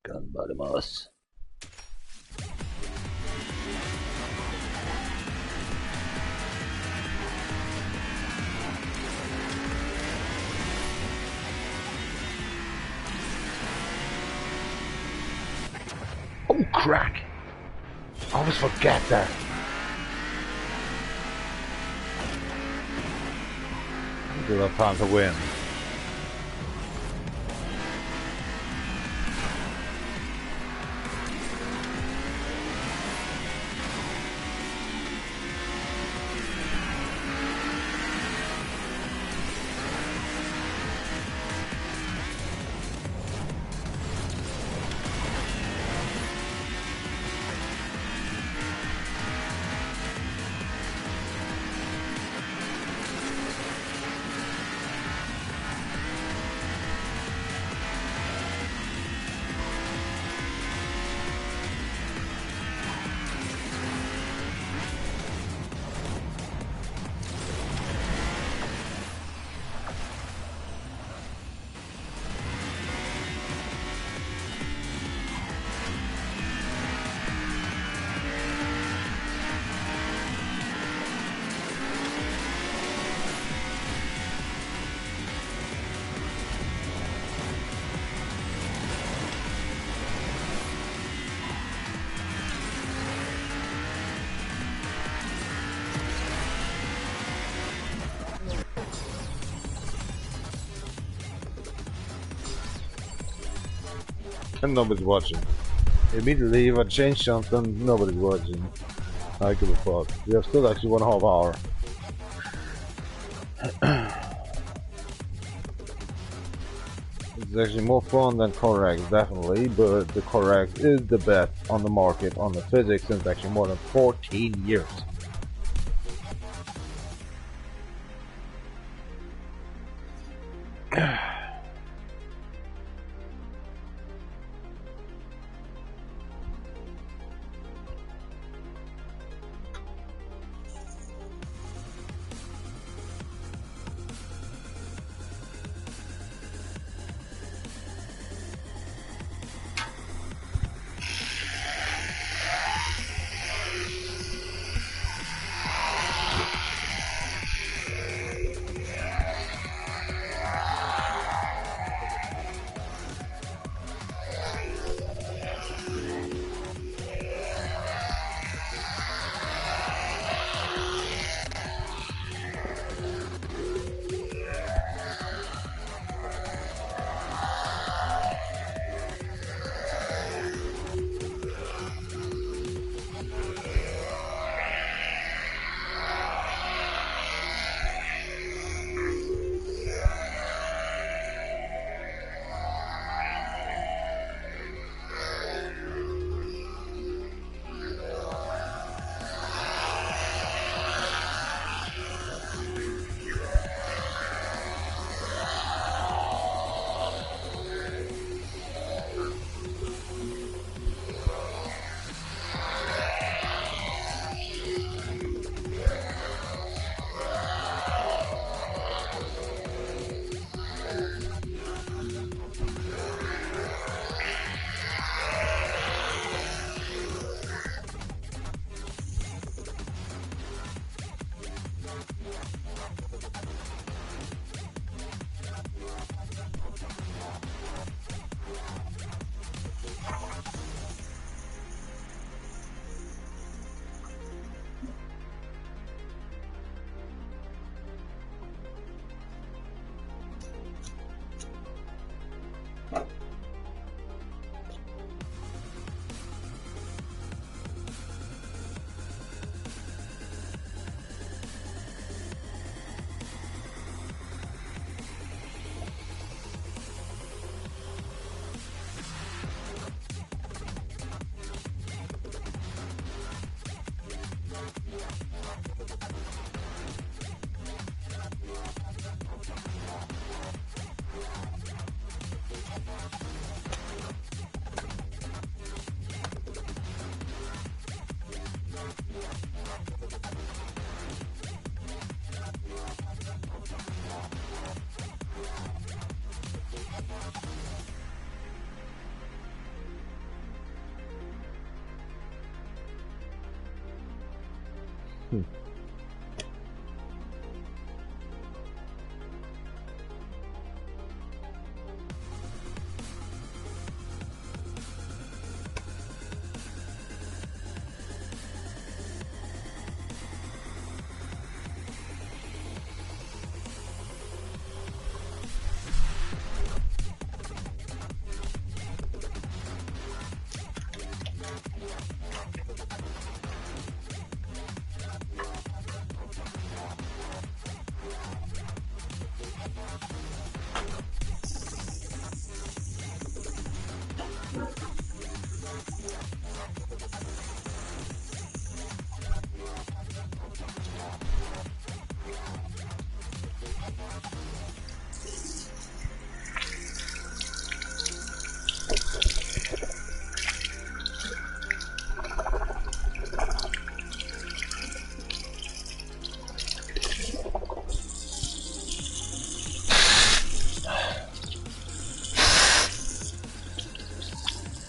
Gambarimasu. Oh, crack! I always forget that. I do have time to win. And nobody's watching. Immediately if I change something, nobody's watching. I give a fuck. We have still actually 1.5 hour. It's actually more fun than CarX, definitely, but the CarX is the best on the market on the physics since actually more than 14 years.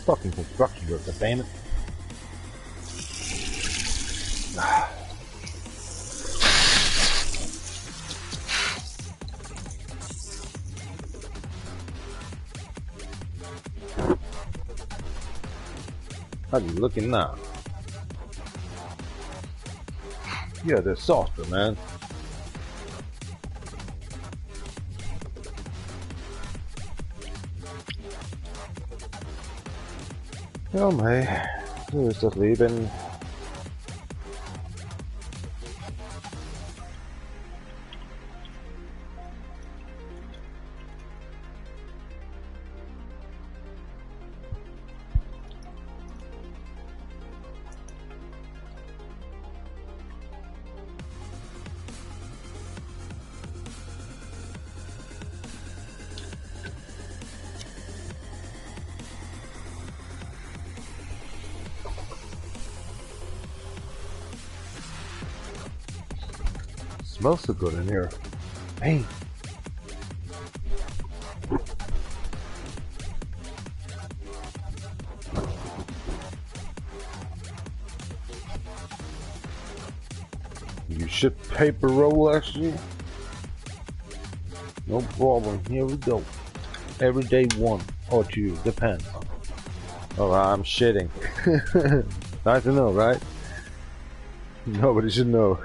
Fucking construction worker, damn it. How you looking now? Yeah, they're softer, man. Ja, mei, so ist das Leben. Smells so good in here. Hey. You ship paper roll actually? No problem. Here we go. Every day 1 or 2, depends. Oh, I'm shitting. Nice to know, right? Nobody should know.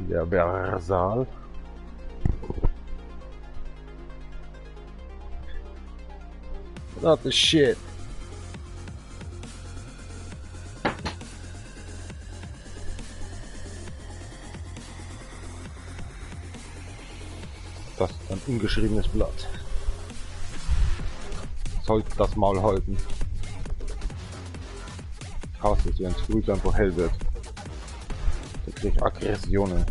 Der Bärsaal. Not the shit. Das ist ein ungeschriebenes Blatt. Sollte das Maul halten. Ich hasse es, wenn es früh einfach hell wird. Da kriege ich Aggressionen.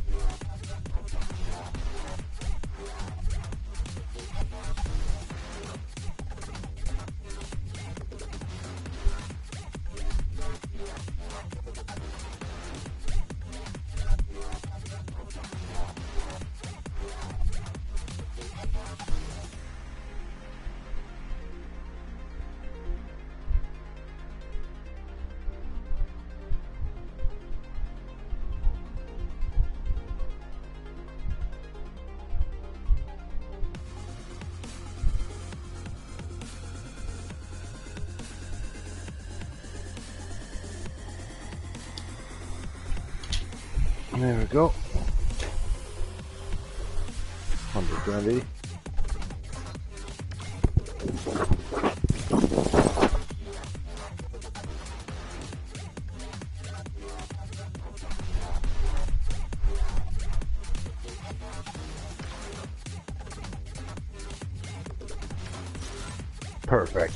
There we go. 120. Perfect.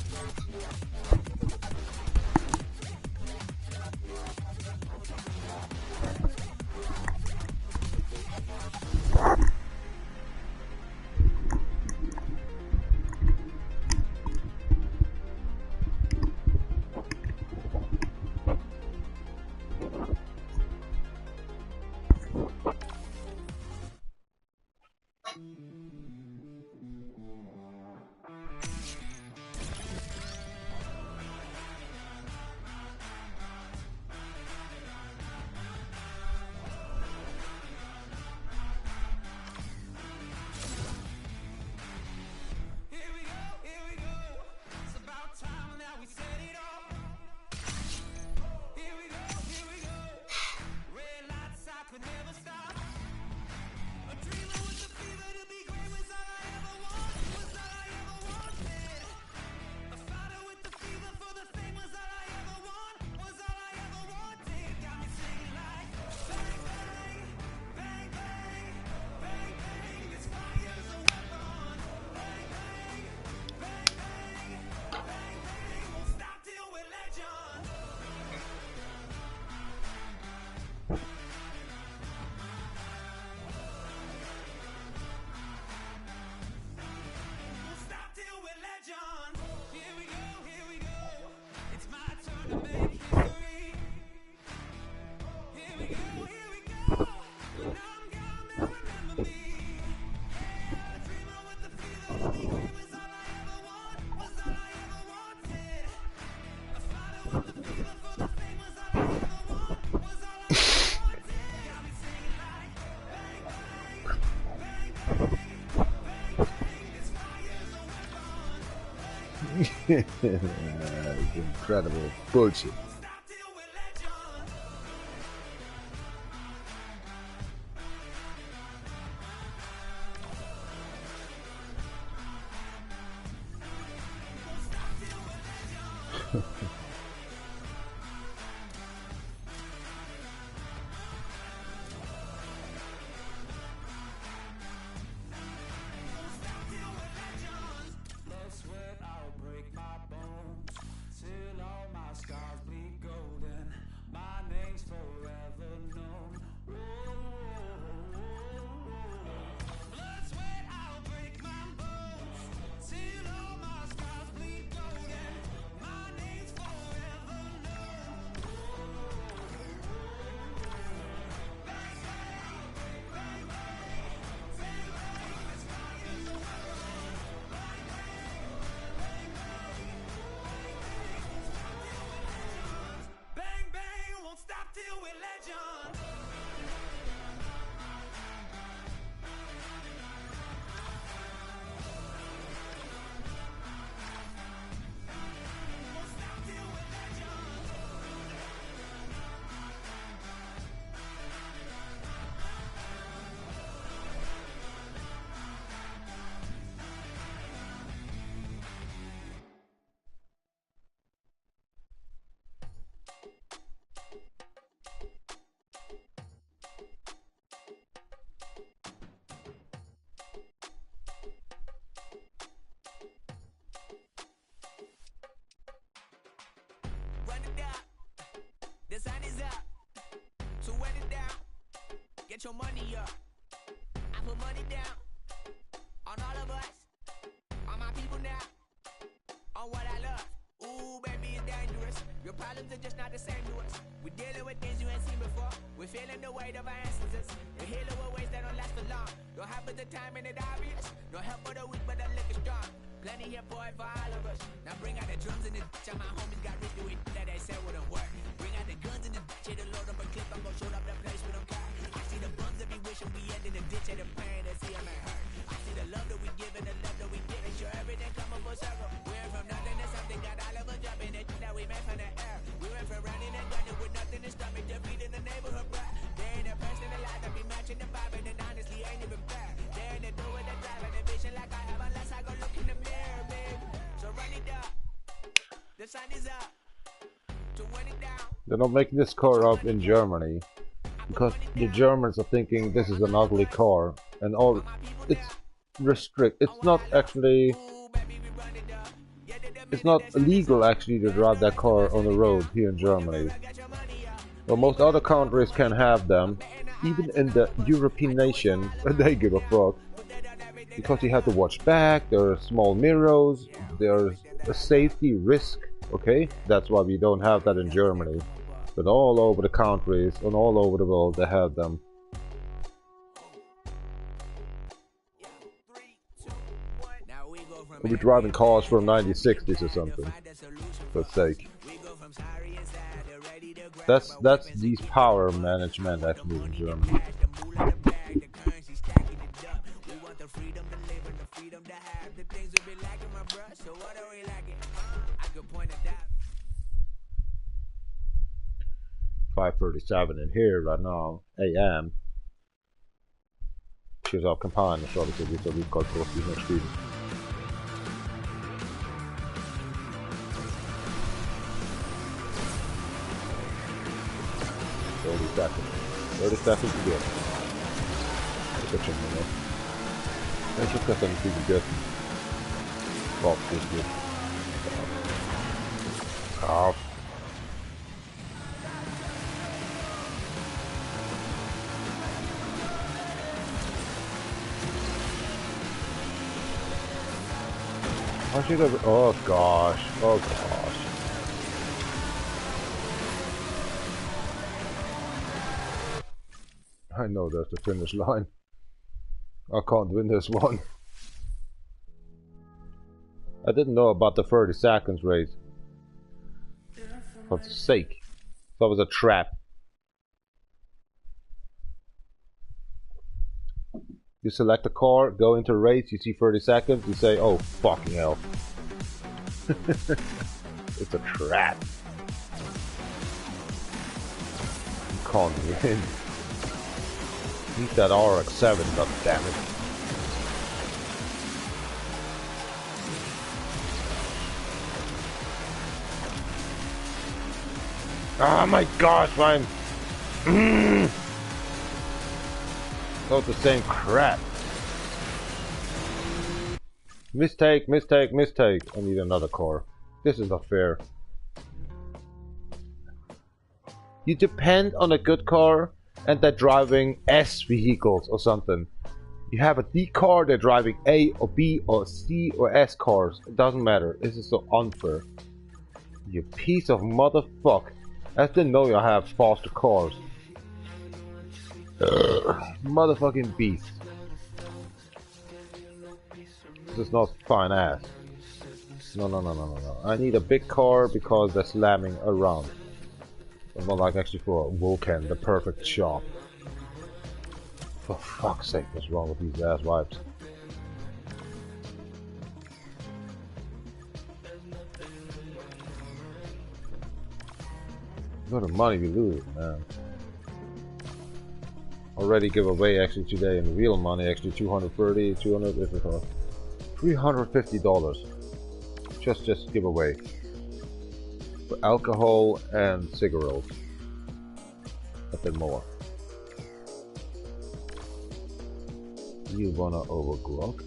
It's incredible bullshit.
get your money up. I put money down on all of us, on my people now, on what I love. Ooh, baby, it's dangerous. Your problems are just not the same to us. We're dealing with things you ain't seen before. We're feeling the weight of our ancestors. We're healing with ways that don't last for long. Don't have but the time and it obvious. No help for the weak, but the lick is strong. Plenty here for it for all of us. Now bring out the drums and the ditch. And my homies got rich doing that they said wouldn't work. Bring out the guns and the ditch. Hit the load up a clip. I'm gon' show up the place with them car. I see the bums that be wishing we end in the ditch. And the pain that see them ain't hurt. I see the love that we give and the love that we get. Make sure everything come up full circle. We're from nothing to something. Got all of us jumping it that we made from the air. We went from running and gunning with nothing to stop me. Defeating the neighborhood, bruh. They ain't the person alive that be matching the vibe. And honestly ain't even fair. They ain't the do with the drive and the vision like I have unless I go look in the mirror, babe. So run it up. The sun is up. To win it down.
They're not making this car up in Germany because the Germans are thinking this is an ugly car and all. It's it's not actually. It's not illegal actually to drive that car on the road here in Germany. Well, most other countries can have them. Even in the European nation, they give a fuck. Because you have to watch back, there are small mirrors, there's a safety risk, okay? That's why we don't have that in Germany. But all over the countries and all over the world, they have them. We'll be driving cars from 1960s or something, for sake. That's these power management actually in Germany. 5:37 in here right now, AM. Kör av kampanjen så det blir så vi kan få in next week. 30 seconds. 30 seconds to go. Look at you, man. Let's just got something to good. Well, this good. Off. I should have. Oh gosh. Oh gosh. I know there's the finish line. I can't win this one. I didn't know about the 30 seconds race. For the sake. That was a trap. You select a car, go into a race, you see 30 seconds, you say, oh fucking hell. It's a trap. You can't win. Need that RX-7, goddammit. Oh my gosh, man. Not the same crap. Mistake, mistake, mistake. I need another car. This is not fair. You depend on a good car and they're driving S vehicles or something. You have a D car, they're driving A or B or C or S cars. It doesn't matter. This is so unfair. You piece of motherfuck. I didn't know you have faster cars. Motherfucking beast. This is not fine ass. No, no, no, no, no, no. I need a big car because they're slamming around. But not like actually for a Vulcan, the perfect shop. For fuck's sake, what's wrong with these ass wipes? Look at the money we lose, man. Already give away actually today in real money, actually 230, 200, if it's $350. Just give away. For alcohol and cigarettes. Nothing more. You wanna overclock?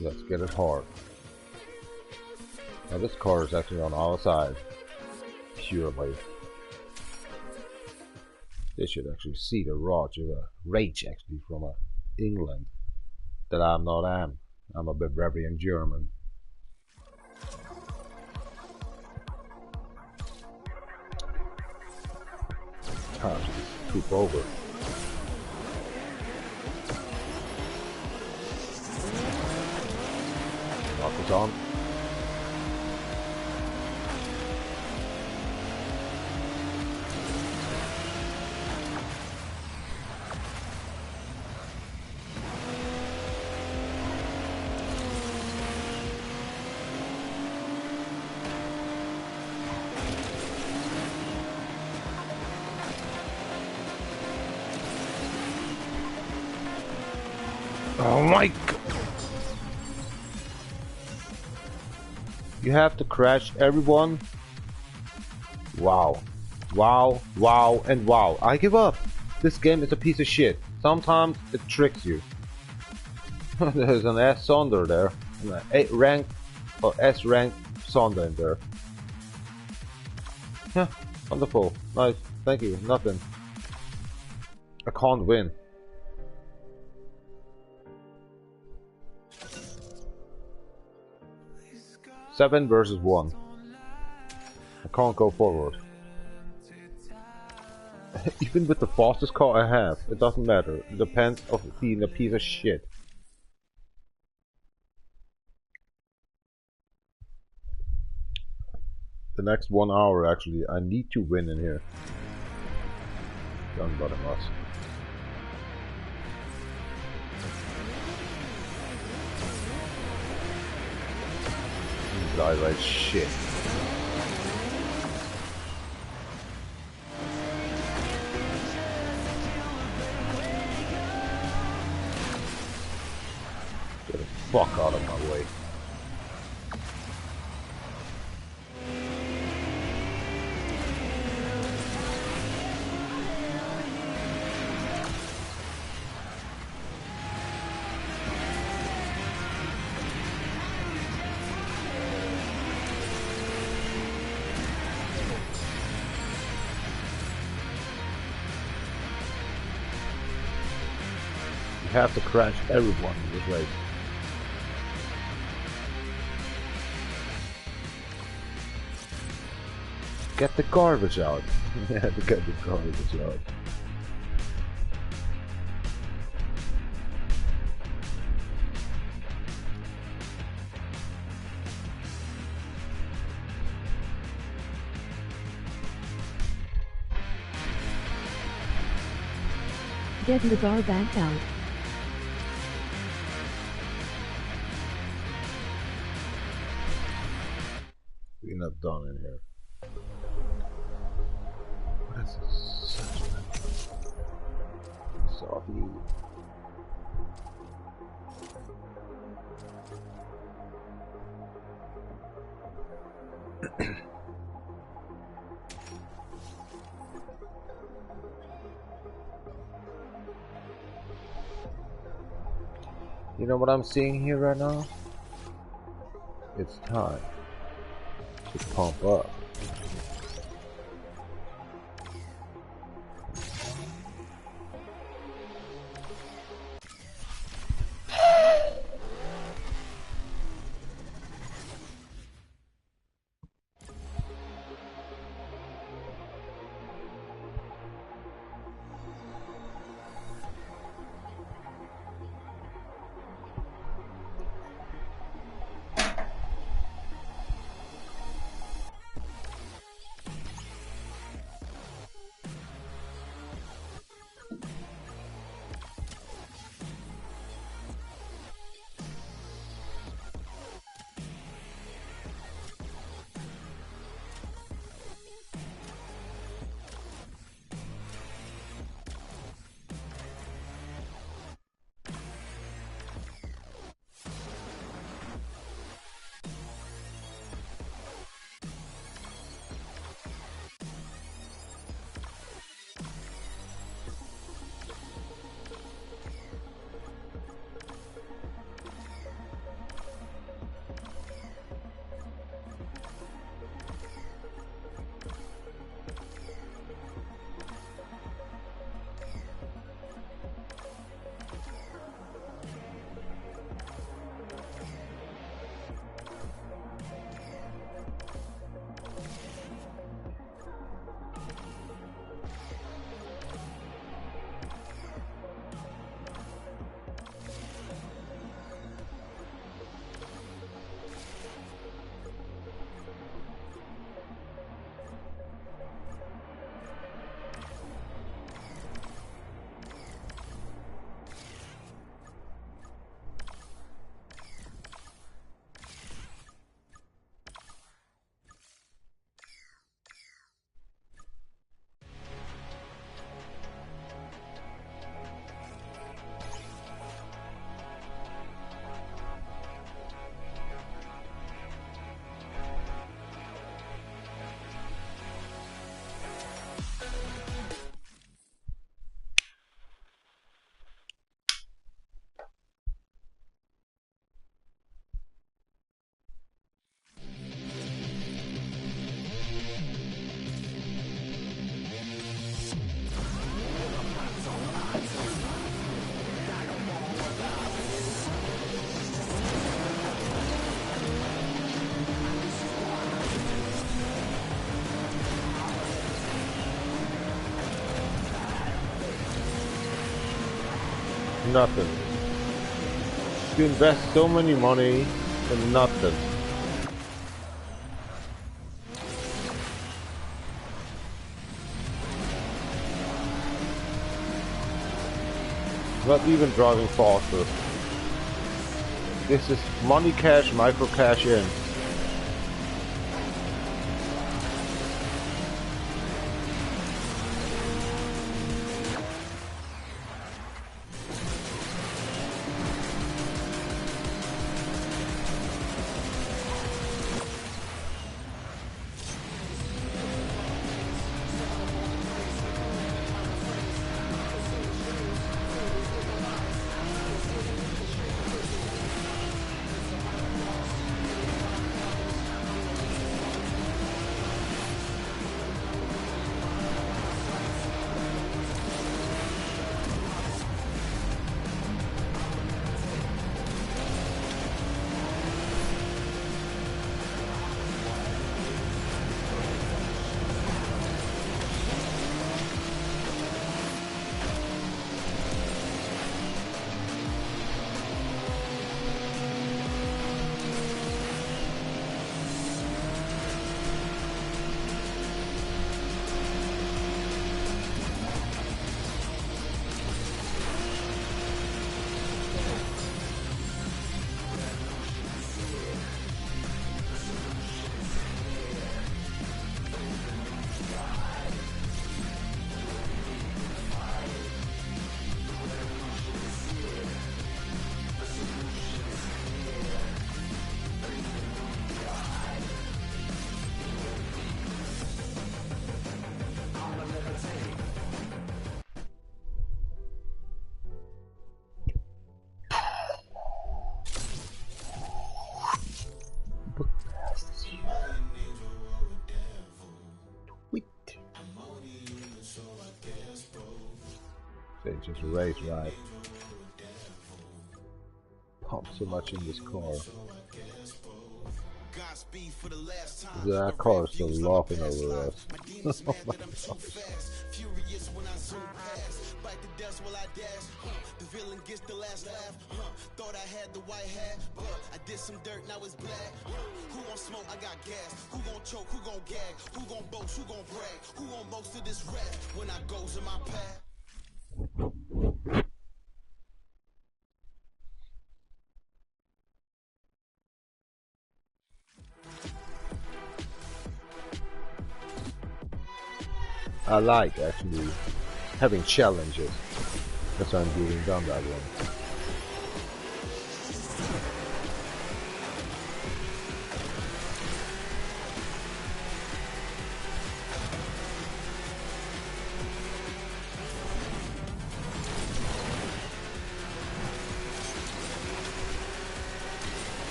Let's get it hard. Now this car is actually on our side. Purely. They should actually see the rage actually from England that I'm not am. I'm a Bavarian German. Time to poop over. Lock it on. Oh my god! You have to crash everyone? Wow. Wow, wow, and wow. I give up! This game is a piece of shit. Sometimes it tricks you. There's an S Sonder there. An A rank or S rank Sonder in there. Yeah, wonderful. Nice. Thank you. Nothing. I can't win. Seven versus 1. I can't go forward. Even with the fastest car I have, it doesn't matter. It depends on being a piece of shit. The next 1 hour actually, I need to win in here. Don't bother us. Die like shit. Get the fuck out of my way. You have to crash everyone in this race. Get the garbage out. You have to get the garbage out.
Get the garbage out.
We're not done in here. What is this? Sorry. You know what I'm seeing here right now? It's time to pump up. Nothing. You invest so many money in nothing. Not even driving faster. This is money cash, micro cash in. They just race right. Pump so much in this car. That car is still laughing over us. Oh my gosh.
Furious when I zoom past, bite the dust while I dash. The villain gets the last laugh. Thought I had the white hat, but I did some dirt, now it's black. Who gon' smoke? I got gas. Who gon' choke? Who gon' gag? Who gon' boast? Who gon' brag? Who on most of this rap? When I goes in my path.
I like actually having challenges. That's why I'm doing down that one.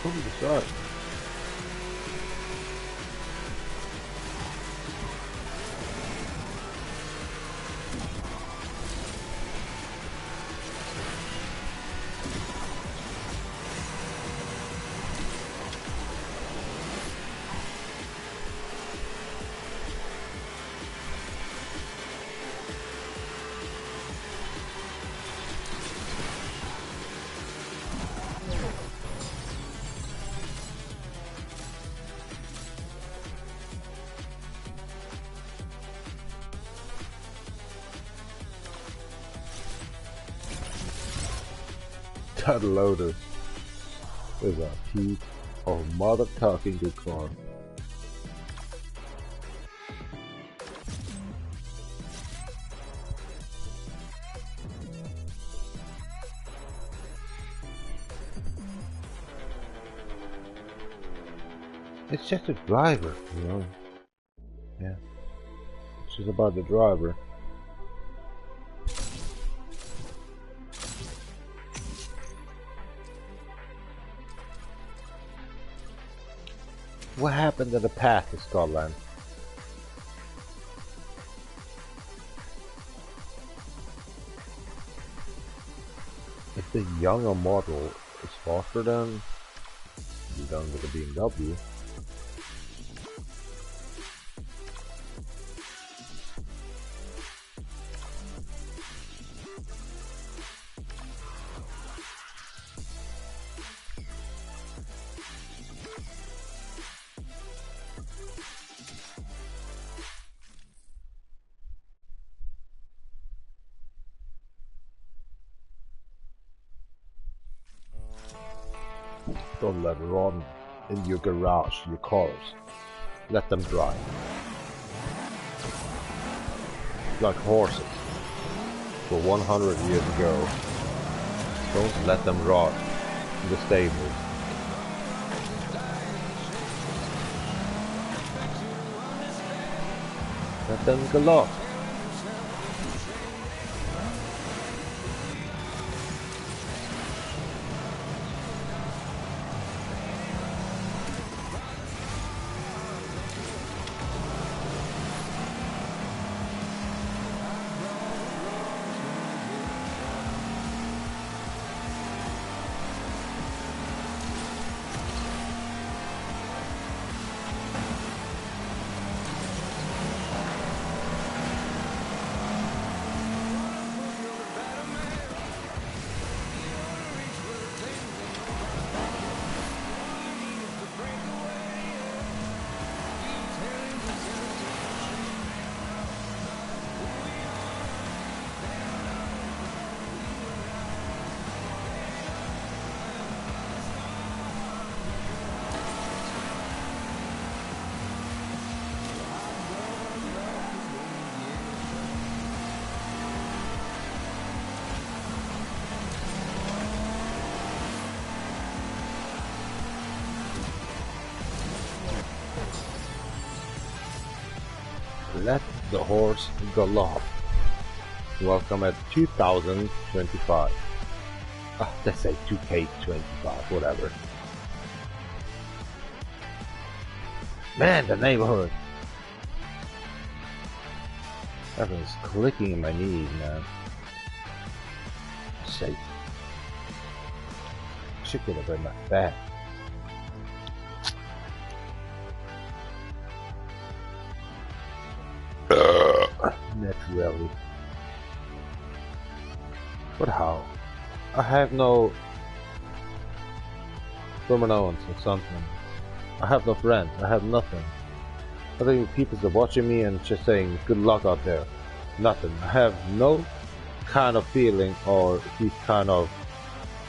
Come to start. That loader is a heap of mother talking good car. It's just a driver, you know. Yeah. It's just about the driver. What happened to the path to Scotland? If the younger model is faster than the done with the BMW. Don't let it run in your garage, your cars. Let them drive. Like horses. For 100 years ago. Don't let them rot in the stable. Let them gallop. Let the horse gallop. Welcome at 2025. Let's say 2K25, whatever. Man, the neighborhood. Everything's clicking in my knees, man. Safe. Should get up in my back. Not really. But how? I have no permanence or something. I have no friends. I have nothing. I think people are watching me and just saying good luck out there. Nothing. I have no kind of feeling or these kind of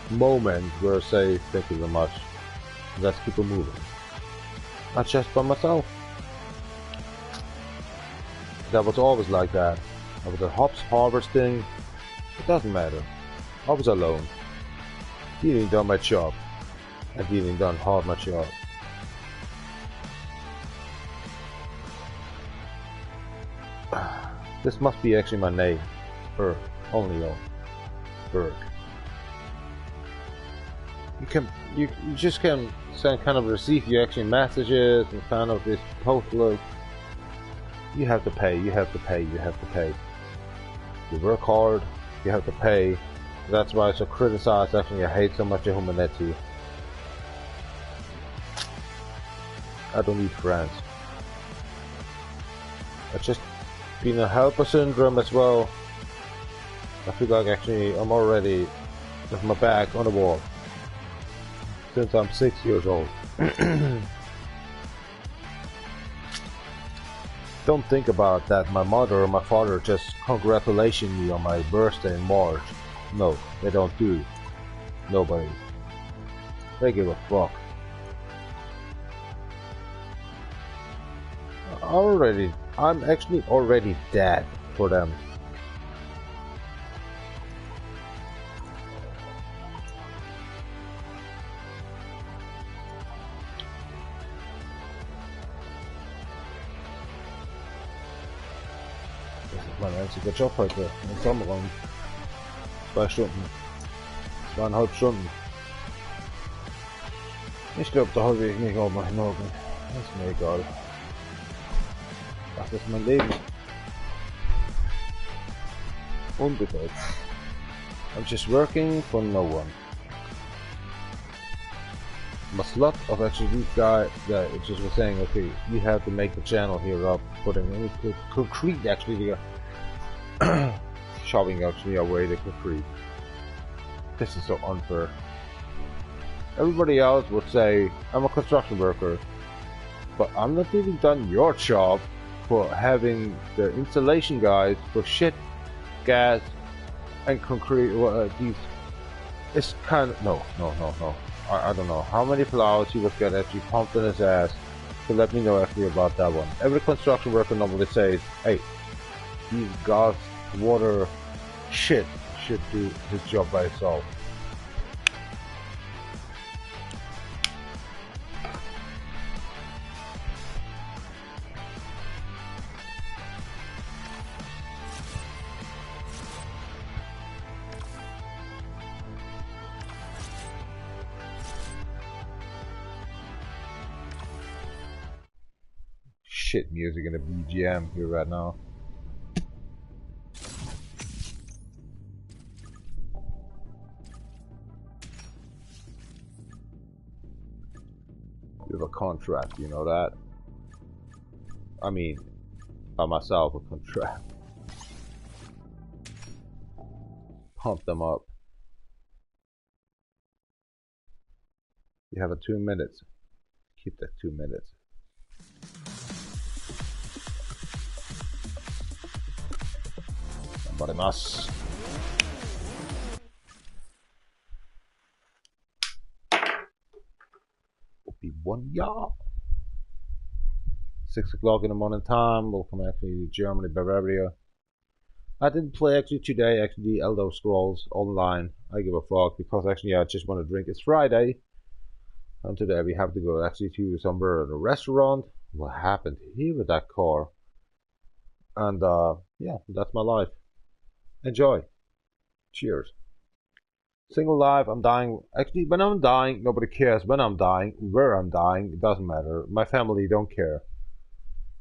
moments where I say thank you very much. Let's keep it moving. Not just by myself. That was always like that. I was at hops harvesting. It doesn't matter. I was alone. Dealing done my job. And dealing done hard my job. This must be actually my name. Berg. Only on. Berg. You just can send kind of receive your actually messages and kind of this post look. You have to pay, you have to pay, you have to pay. You work hard, you have to pay. That's why I so criticize actually I hate so much of humanity. I don't need friends. I just been a helper syndrome as well. I feel like actually I'm already with my back on the wall. Since I'm 6 years old. Don't think about that my mother or my father just congratulating me on my birthday in March. No, they don't do. Nobody. They give a fuck. I'm actually already dead for them. Mein einziger Job heute im Sommerraum. 2 Stunden. 2,5 Stunden. Ich glaube, da habe ich nicht auch mal morgen. ist mir egal. Das ist mein Leben. Unbedeutend. I'm just working for no one. I'm a slut of actually this guy that just was saying, okay, you have to make the channel here up, putting any concrete actually shoving actually away the concrete. This is so unfair. Everybody else would say, I'm a construction worker, but I'm not even done your job for having the installation guys for shit, gas, and concrete. These, it's kind of no. I don't know how many flowers he was getting actually pumped in his ass to let me know actually about that one. Every construction worker normally says, hey, these gas, water, shit should do his job by itself. Shit music in the BGM here right now. You have a contract, you know that? I mean, by myself, a contract. Pump them up. You have a 2 minutes. Keep that 2 minutes. Us. Will be 1 y'all. 6 o'clock in the morning time. Welcome actually to Germany, Bavaria. I didn't play actually today. Actually, the Elder Scrolls Online. I give a fuck because actually I just want to drink. It's Friday, and today we have to go actually to somewhere in a restaurant. What happened here with that car? And yeah, that's my life. Enjoy. Cheers. Single life, I'm dying. Actually, when I'm dying, nobody cares. When I'm dying, where I'm dying, it doesn't matter. My family don't care.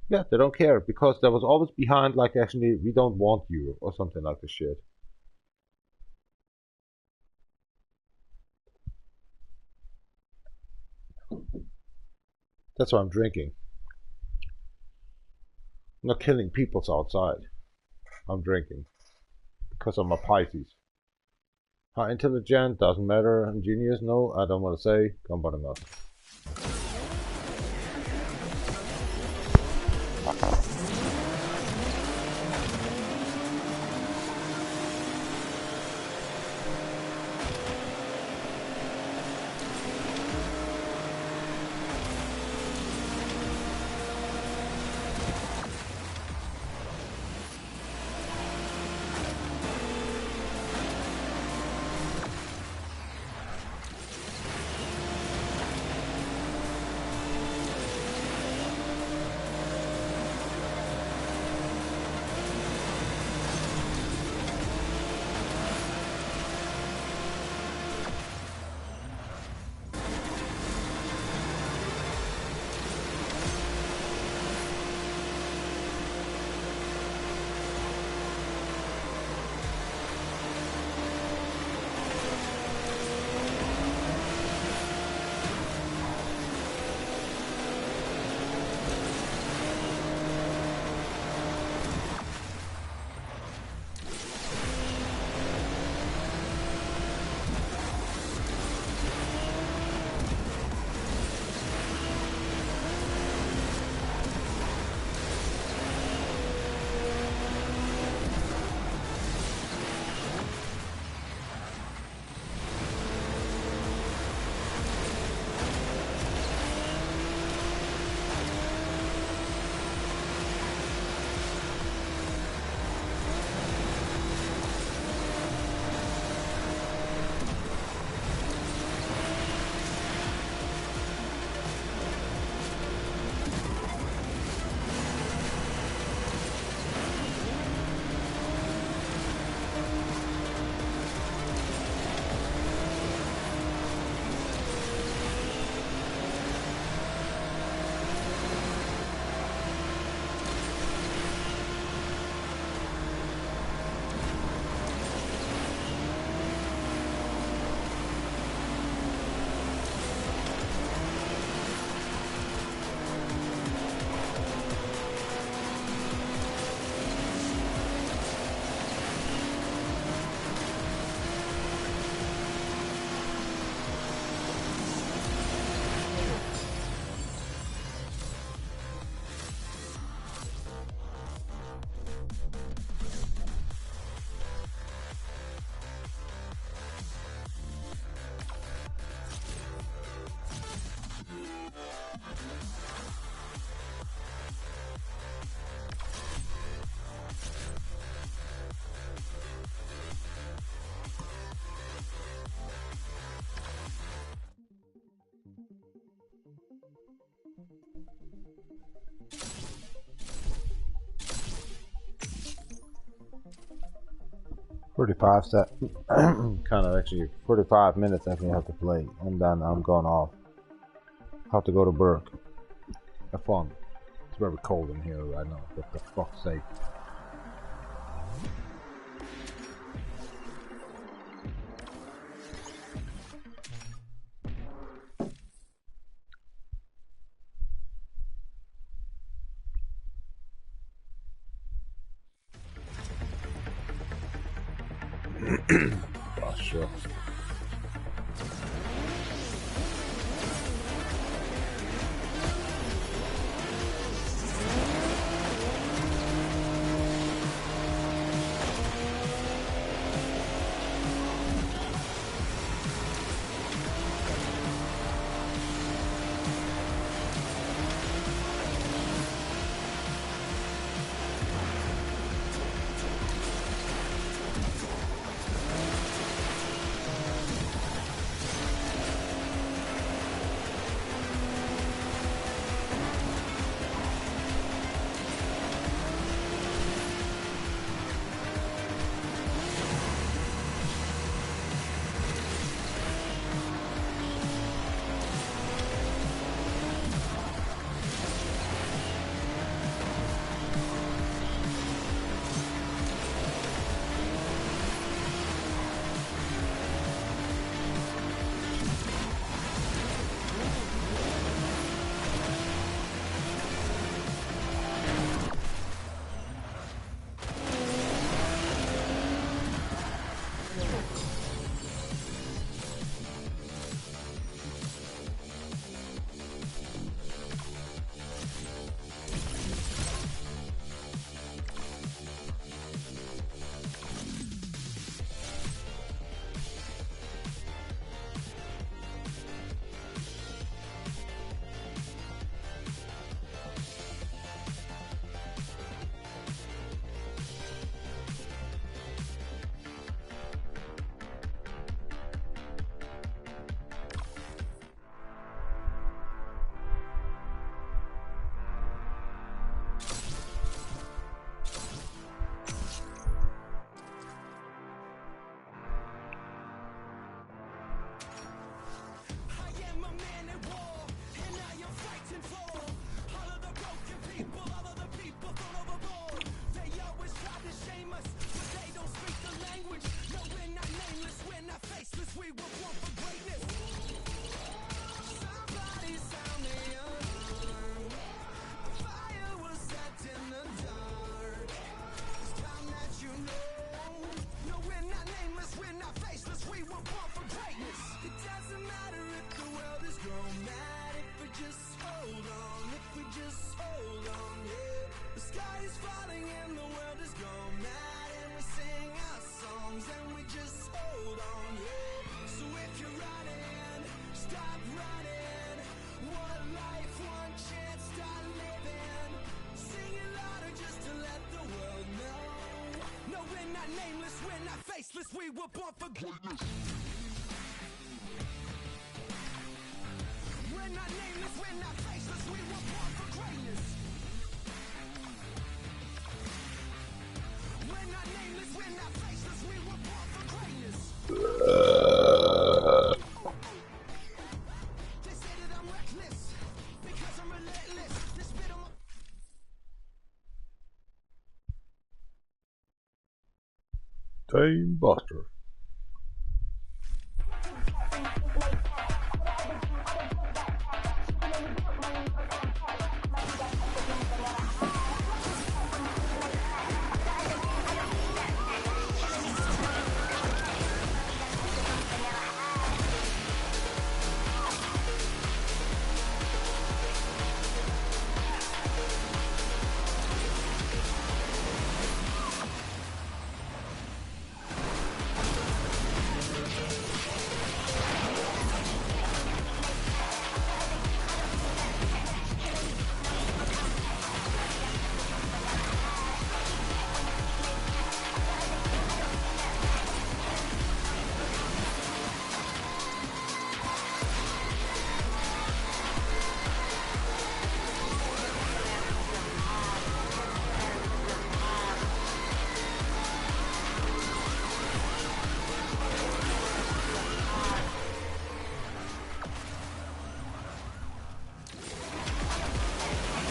Yeah, they don't care because there was always behind like actually we don't want you or something like this shit. That's why I'm drinking. I'm not killing people outside. I'm drinking. Because I'm a Pisces. How intelligent, doesn't matter. And genius, no, I don't want to say. Come bottom up.
45 set, kind of actually 45 minutes I think I have to play, and then I'm going off. Have to go to work. Have fun. It's very cold in here right now, for the fuck's sake. Oh, sure.
We were born for greatness. We're not nameless, we're not faceless. We were born for greatness. We're not nameless, we're not faceless. We were born for greatness. They say that I'm reckless because I'm relentless. They spit on my
Time Buster.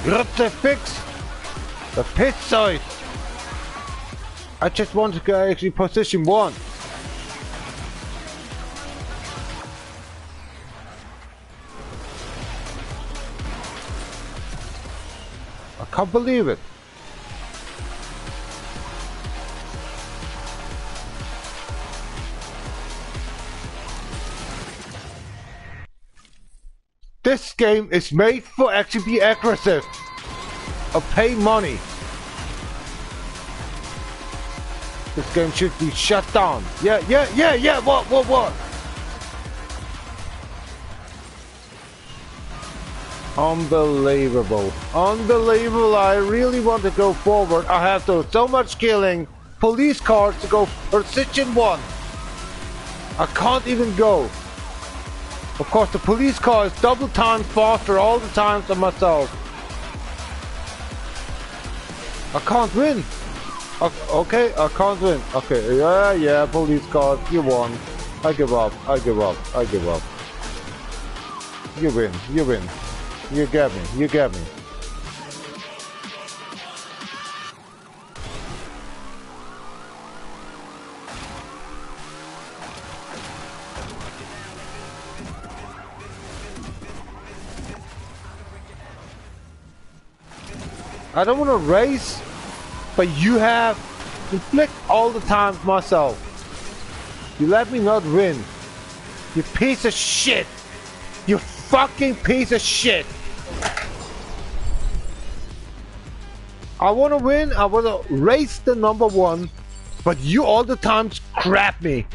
Grütze fix the pit side. I just want to go actually position 1. I can't believe it. This game is made for actually be aggressive. Or pay money. This game should be shut down. Yeah, what? Unbelievable. Unbelievable. I really want to go forward. I have to so much killing police cars to go position 1. I can't even go. Of course, the police car is double time faster all the time than myself. I can't win. Okay, I can't win. Okay, yeah, police car, you won. I give up. You win. You get me. I don't want to race, but you have to flick all the time myself. You let me not win. You piece of shit. You fucking piece of shit. I want to win. I want to race the number 1, but you all the time crap me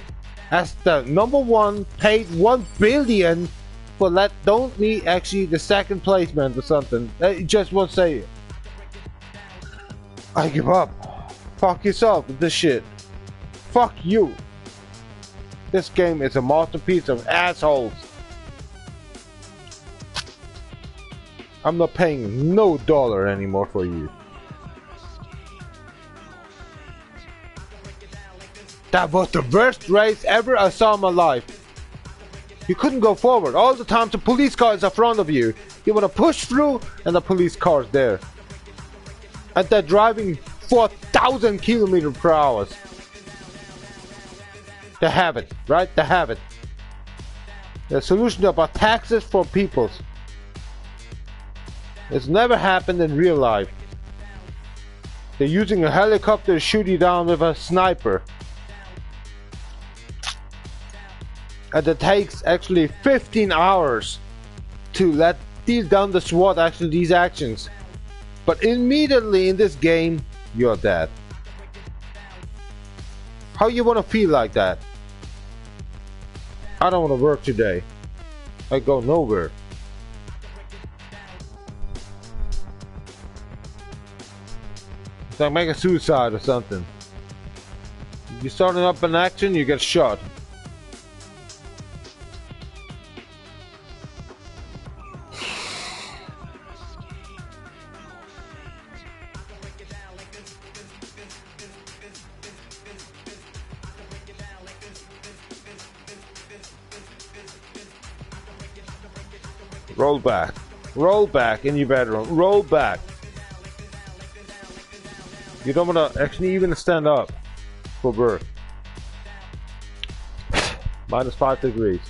as the number 1 paid 1 billion for that. Don't me actually the second placement or something. I just want to say. I give up. Fuck yourself with this shit. Fuck you. This game is a masterpiece of assholes. I'm not paying no dollar anymore for you. That was the worst race ever I saw in my life. You couldn't go forward. All the time the police car is in front of you. You want to push through and the police car is there. And they're driving 4,000 kilometers per hour. They have it, right? They have it. The solution about taxes for peoples. It's never happened in real life. They're using a helicopter to shoot you down with a sniper. And it takes actually 15 hours to let these down the SWAT actually these actions. But immediately in this game, you're dead. How you want to feel like that? I don't want to work today. I go nowhere. It's like make a suicide or something. You're starting up an action, you get shot. Roll back in your bedroom, roll back. You don't want to actually even stand up for work. -5 degrees.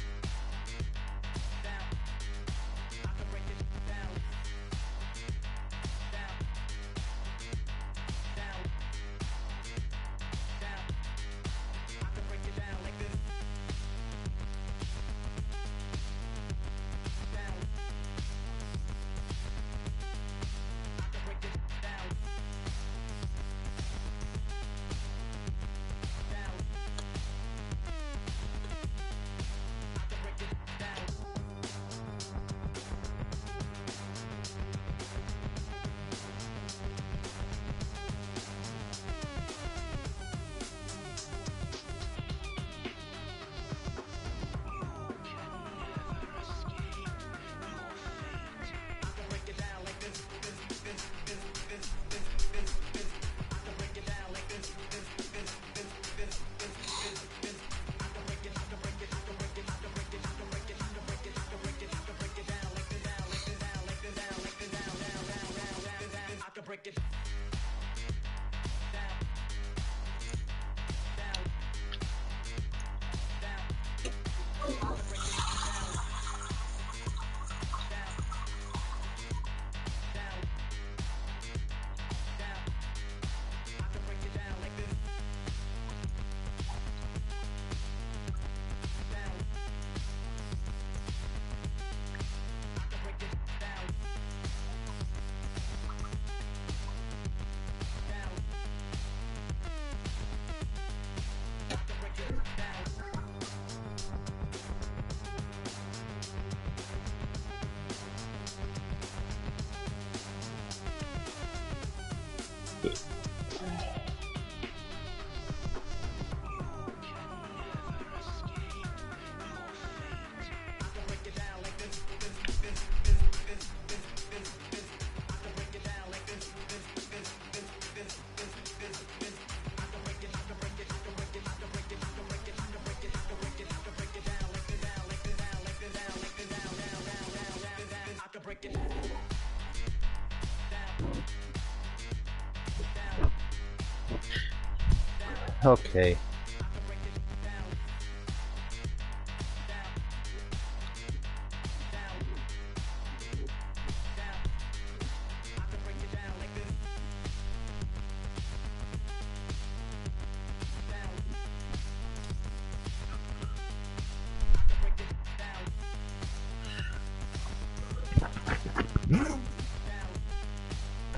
Okay.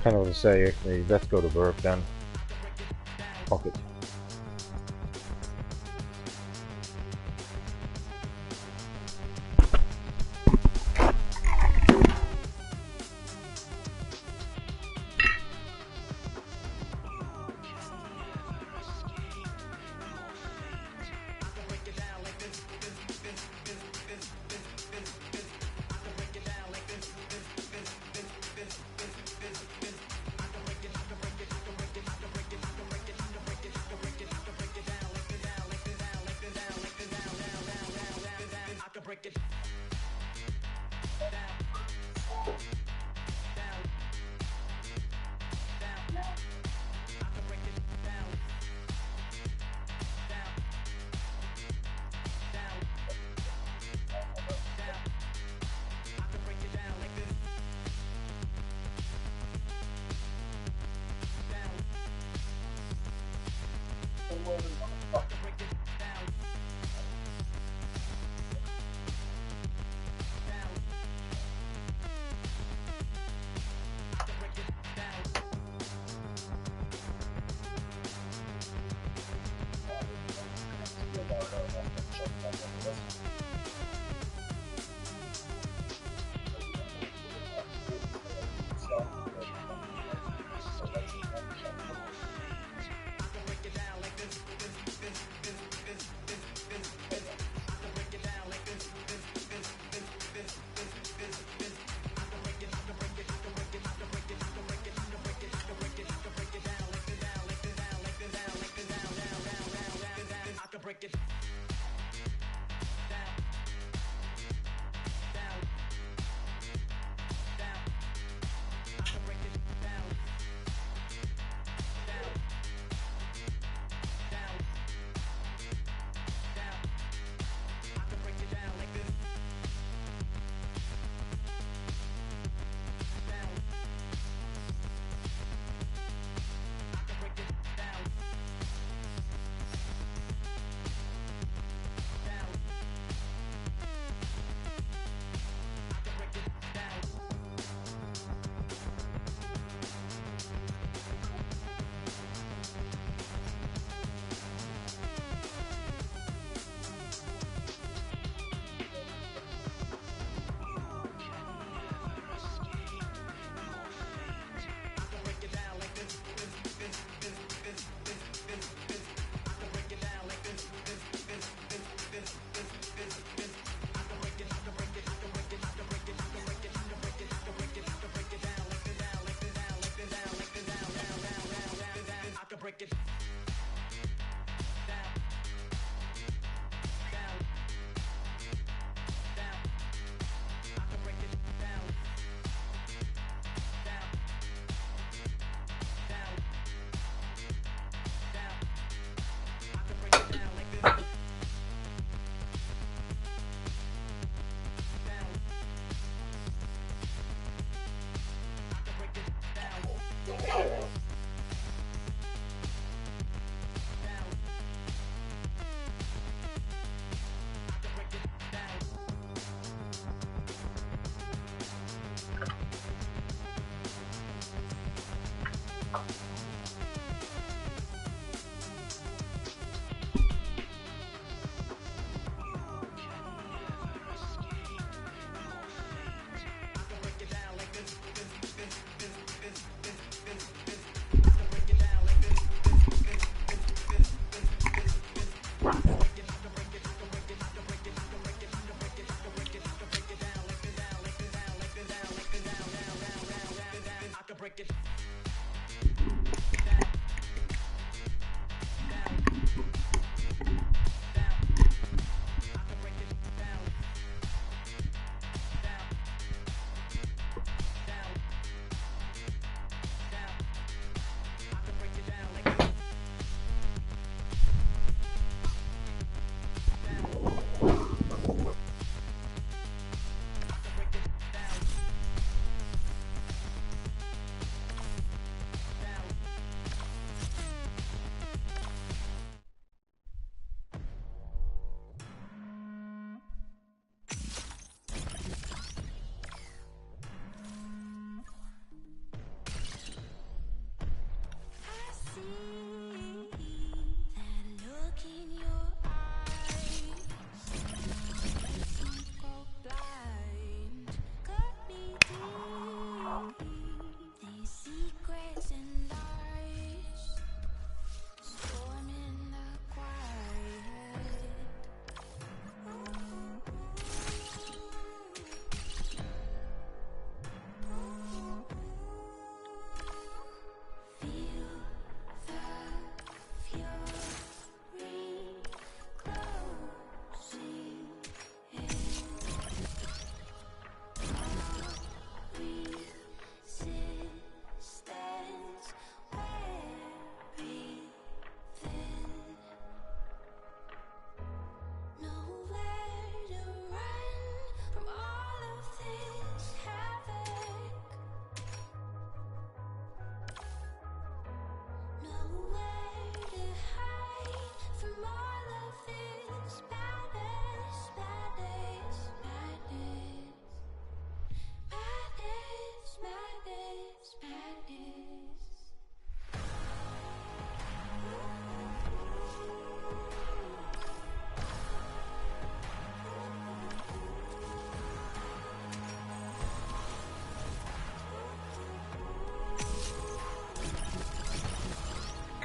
Kind of want to say, actually, let's go to Burke then. Fuck it.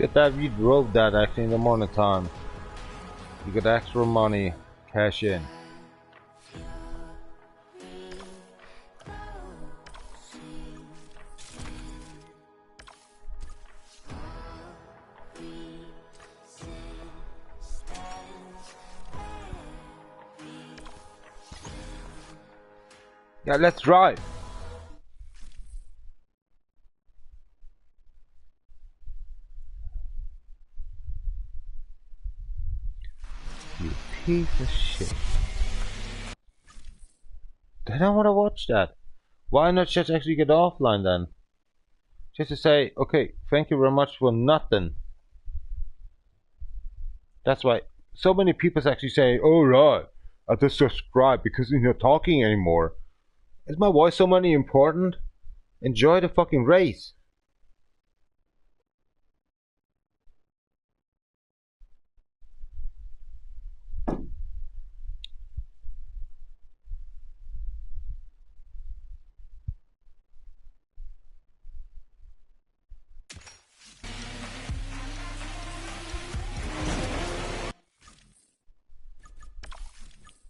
Good that you drove that actually in the morning time. You get extra money, cash in. Yeah, let's drive. You piece of shit. I don't want to watch that. Why not just actually get offline then? Just to say, okay, thank you very much for nothing. That's why so many people actually say, oh right, I just subscribe because you're not talking anymore. Is my voice so many important? Enjoy the fucking race.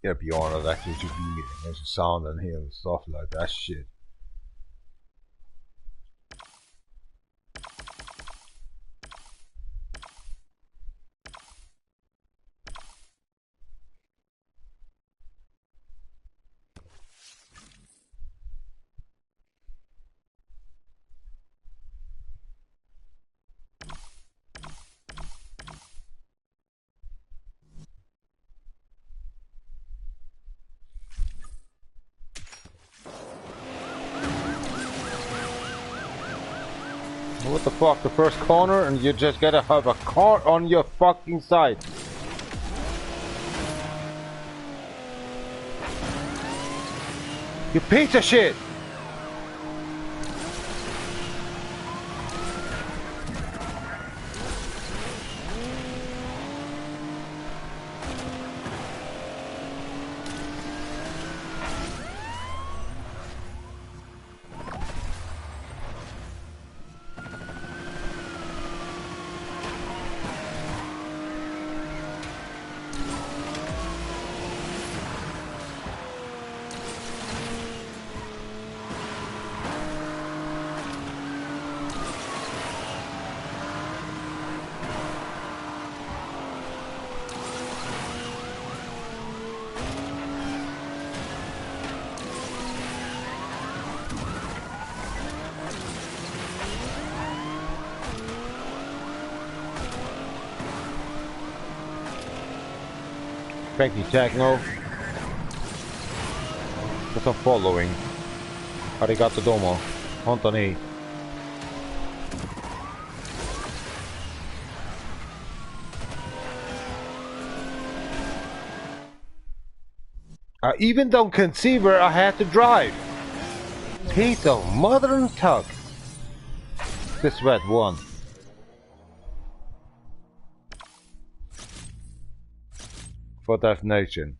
Yeah, be honest, actually to be there's a sound in here and stuff like that shit. What the fuck, the first corner and you just gotta have a car on your fucking side. You piece of shit! Thank you, Techno. For some following. Arigato domo. Hontoni. I even don't conceive where I had to drive. Piece of modern tug. This red one. For DefNation.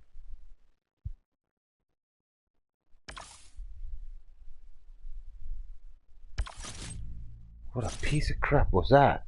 What a piece of crap was that?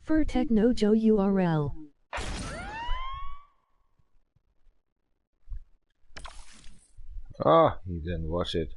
For Technojo URL.
Ah, he didn't watch it.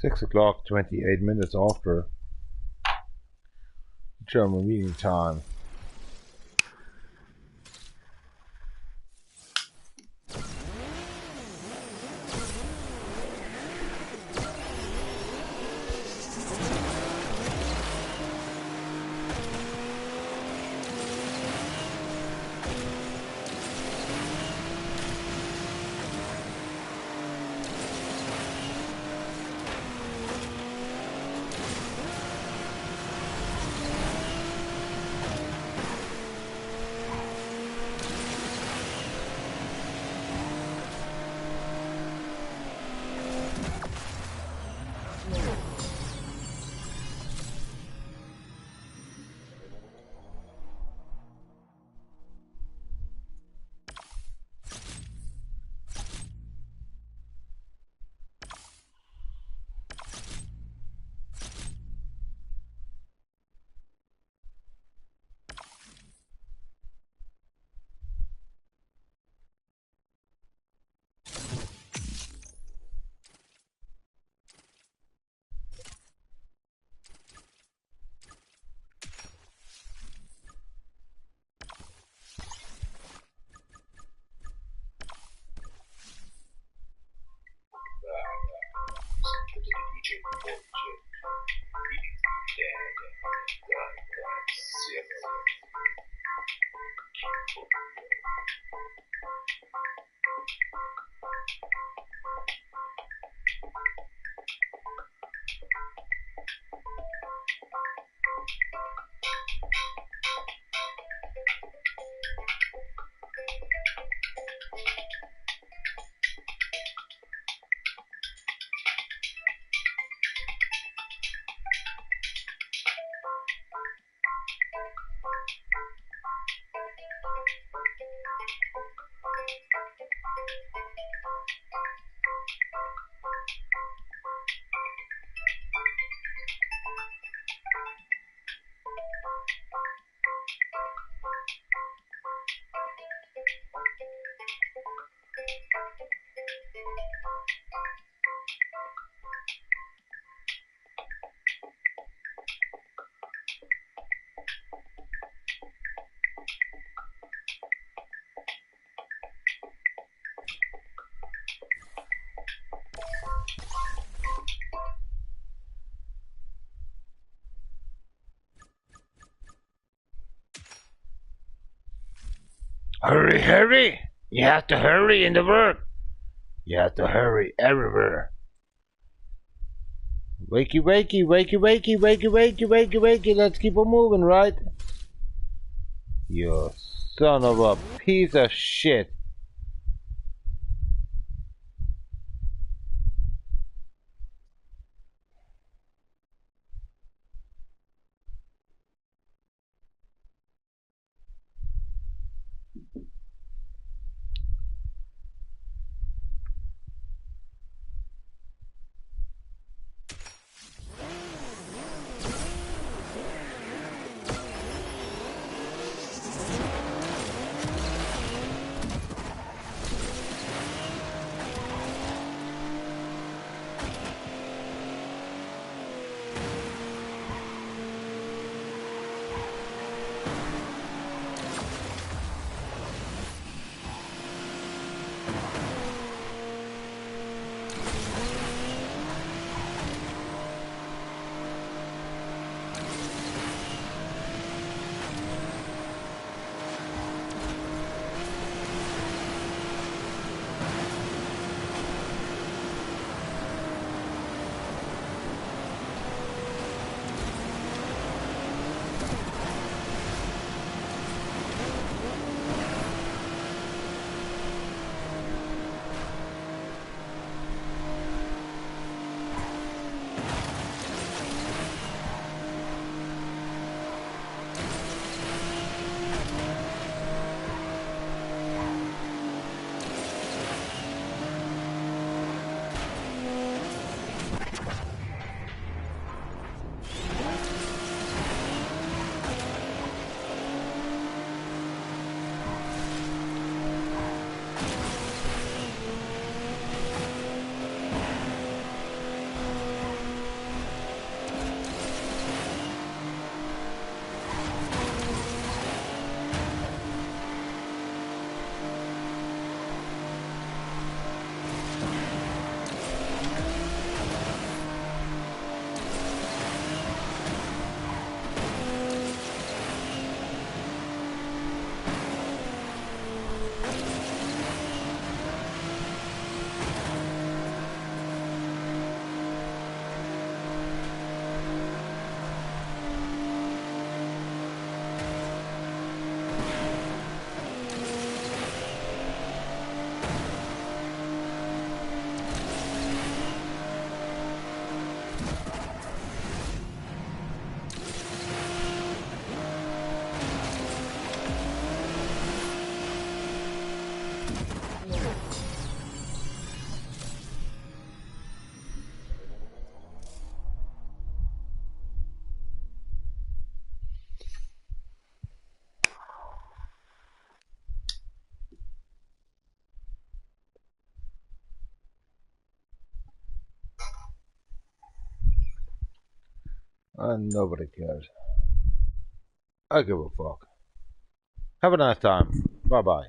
$6 o'clock, 28 minutes after German meeting time.
Hurry, hurry! You have to hurry in the work. You have to hurry everywhere. Wakey, wakey, wakey, wakey, wakey, wakey, wakey, wakey. Let's keep on moving, right? You son of a piece of shit. And nobody cares. I give a fuck. Have a nice time. Bye bye.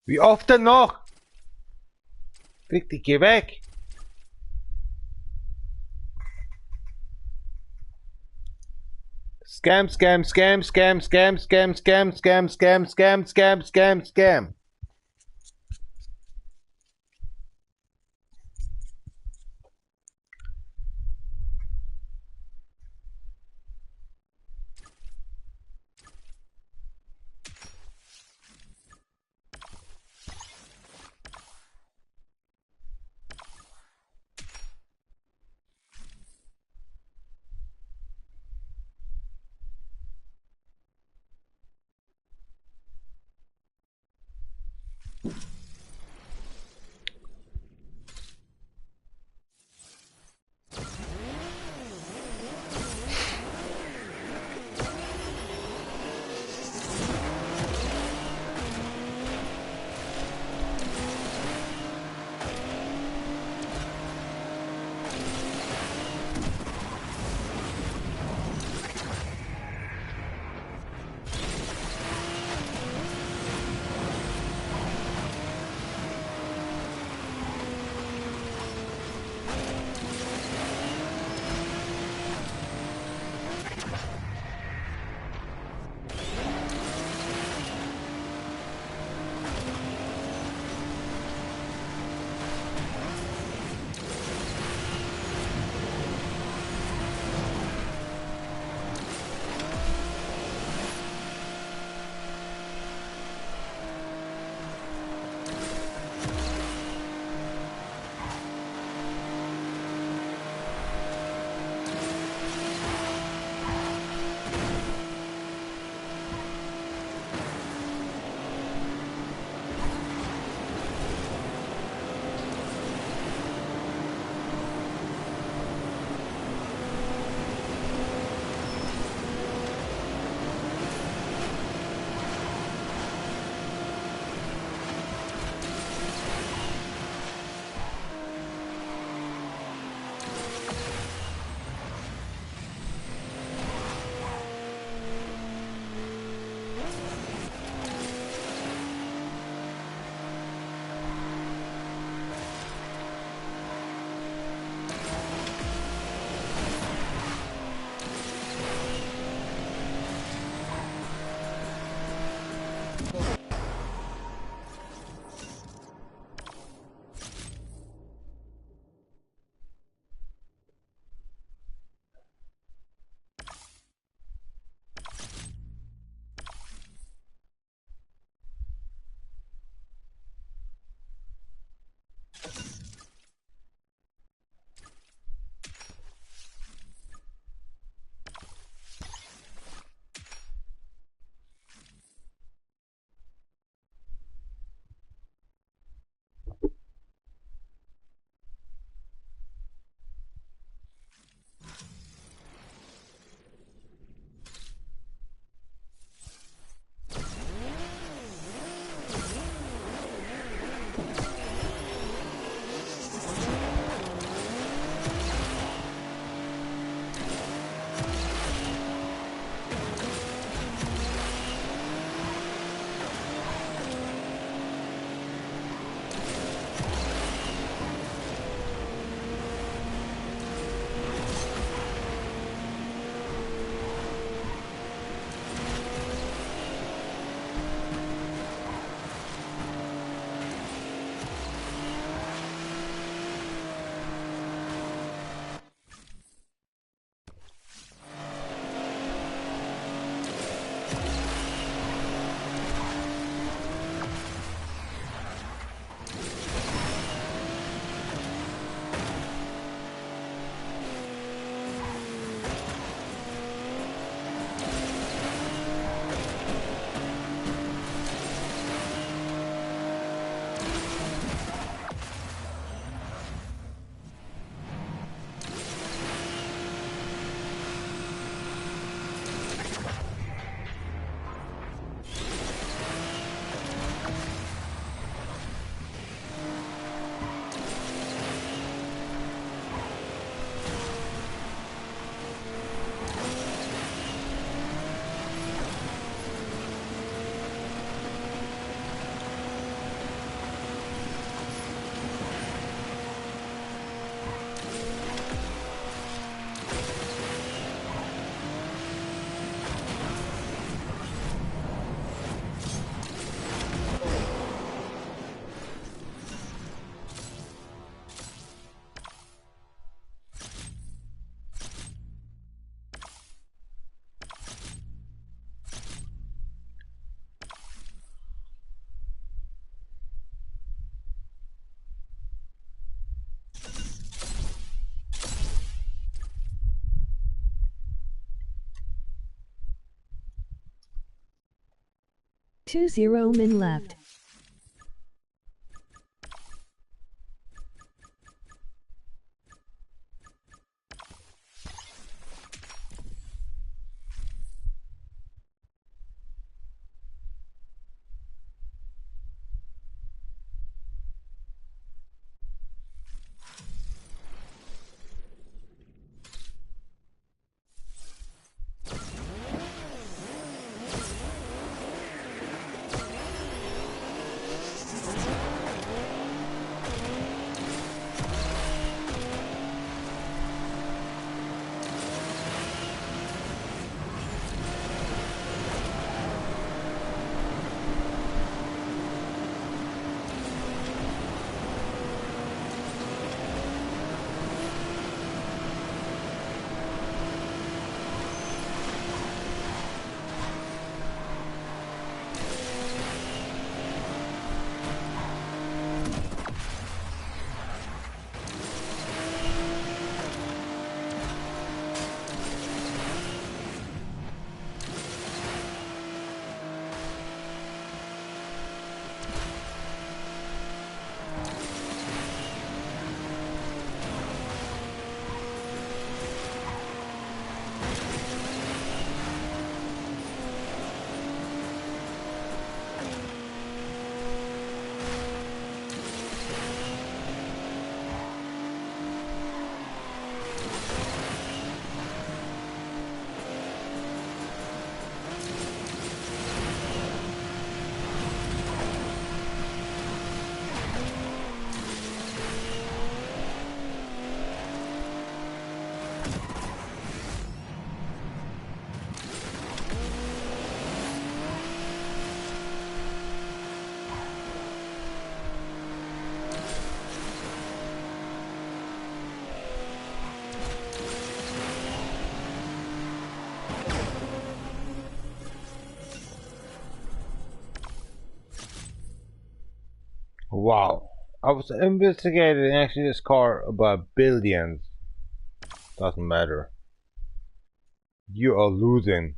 Wie oft denn noch? Richtig, geh weg! Scam, scam, scam, scam, scam, scam, scam, scam, scam, scam, scam, scam, scam.
2-0 min left.
Wow. I was investigating actually this car about billions. Doesn't matter. You are losing.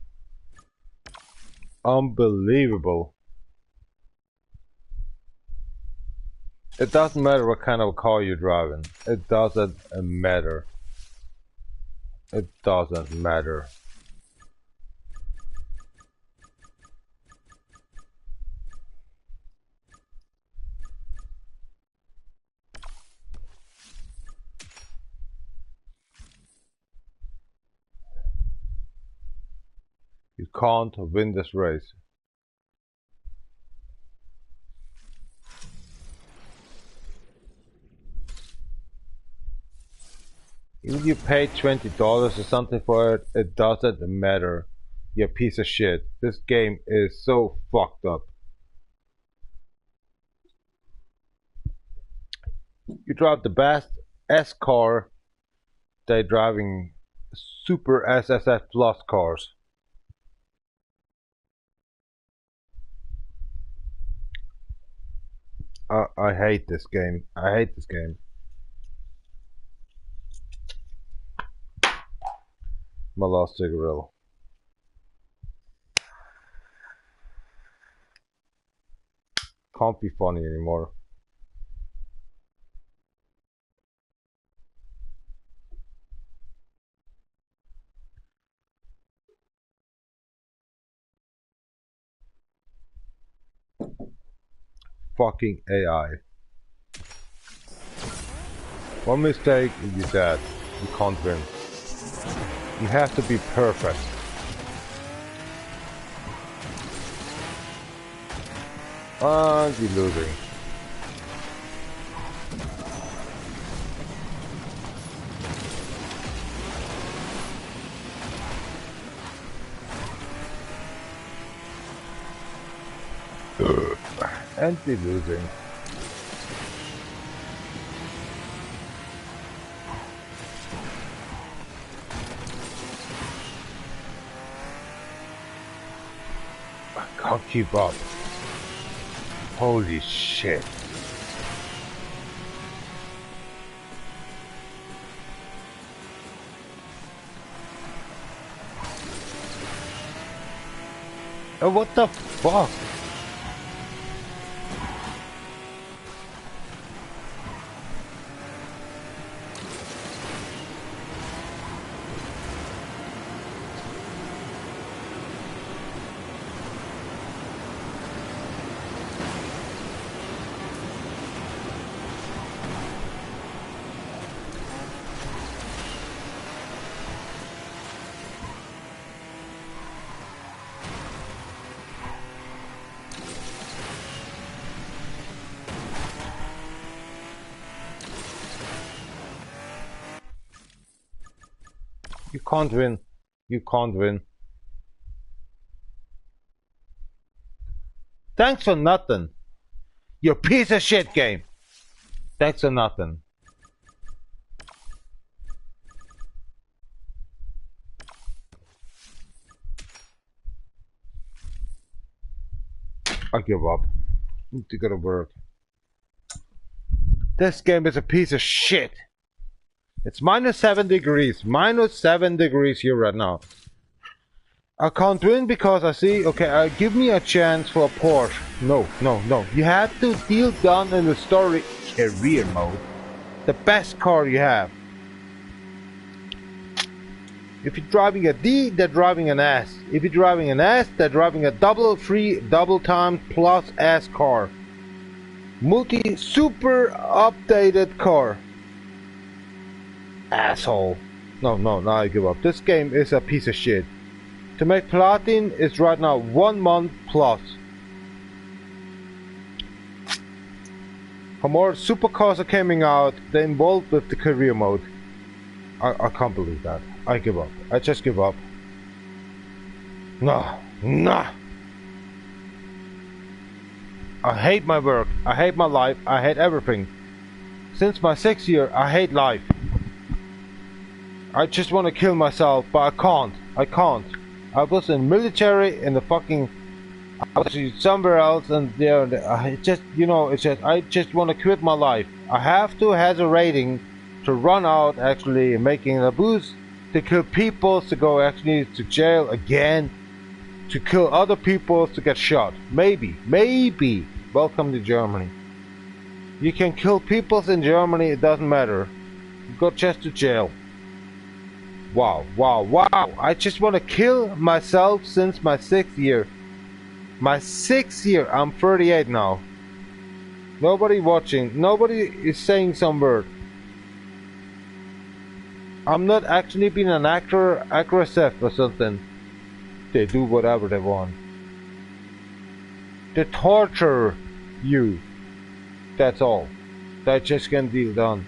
Unbelievable. It doesn't matter what kind of car you're driving. It doesn't matter. It doesn't matter. You can't win this race. Even if you pay $20 or something for it, it doesn't matter. You piece of shit. This game is so fucked up. You drive the best S car, they're driving super SSF plus cars. I hate this game. I hate this game. My last cigarette. Can't be funny anymore. Fucking AI. One mistake and you're dead. You can't win. You have to be perfect. And you're losing. And you're losing. I can't keep up. Holy shit. Oh, what the fuck? You can't win. You can't win. Thanks for nothing. You piece of shit game. Thanks for nothing. I give up. Need to go to work. This game is a piece of shit. It's -7 degrees. -7 degrees here right now. I can't win because I see, okay, give me a chance for a Porsche. No, no, no. You have to deal down in the story career mode. The best car you have. If you're driving a D, they're driving an S. If you're driving an S, they're driving a double time plus S car. Super updated car. Asshole. No, no, now I give up. This game is a piece of shit. To make platinum is right now 1 month plus. For more supercars are coming out, they're involved with the career mode. I can't believe that. I give up. I just give up. No, no. I hate my work. I hate my life. I hate everything. Since my 6th year, I hate life. I just want to kill myself, but I can't. I can't. I was in military in the fucking. I was somewhere else, and there. I just, you know, it's just. I just want to quit my life. I have to have a rating to run out, actually making a boost to kill people, to go actually to jail again, to kill other people, to get shot. Maybe. Welcome to Germany. You can kill people in Germany. It doesn't matter. Go just to jail. Wow. I just want to kill myself since my 6th year. My 6th year. I'm 38 now. Nobody watching. Nobody is saying some word. I'm not actually being an actor, aggressive or something. They do whatever they want. They torture you. That's all. That just can deal done.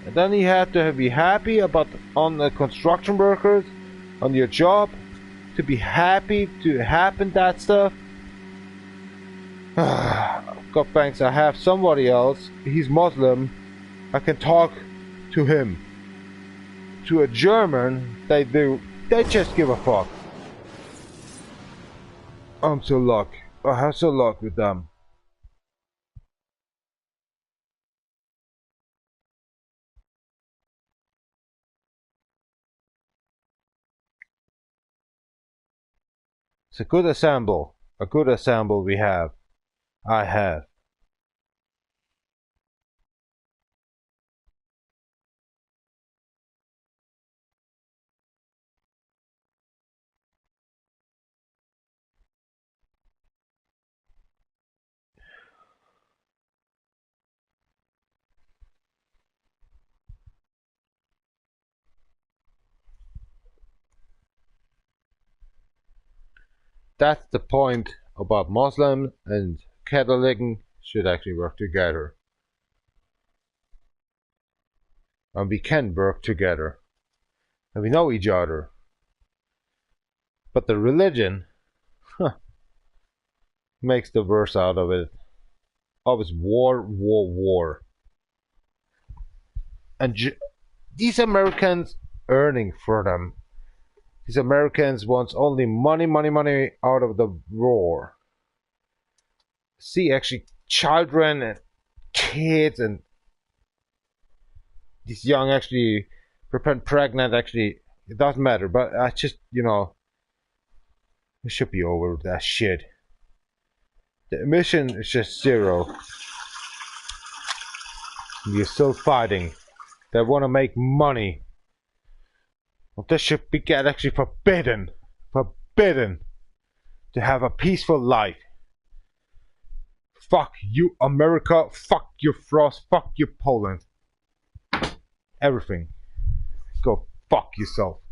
And then you have to be happy about on the construction workers, on your job, to be happy to happen that stuff. God thanks, I have somebody else. He's Muslim. I can talk to him. To a German, they just give a fuck. I'm so lucky. I have so luck with them. It's a good ensemble. A good ensemble we have. I have. That's the point about Muslim and Catholic should actually work together. And we can work together. And we know each other. But the religion makes the worst out of it. Always war. And these Americans earning for them. These Americans want only money out of the war. See, actually, children and kids and these young actually pregnant. Actually, it doesn't matter. But I just, you know, we should be over with that shit. The emission is just 0. You're still fighting. They want to make money. Well, this should be actually forbidden. Forbidden to have a peaceful life. Fuck you, America. Fuck you, Frost. Fuck you, Poland. Everything. Go fuck yourself.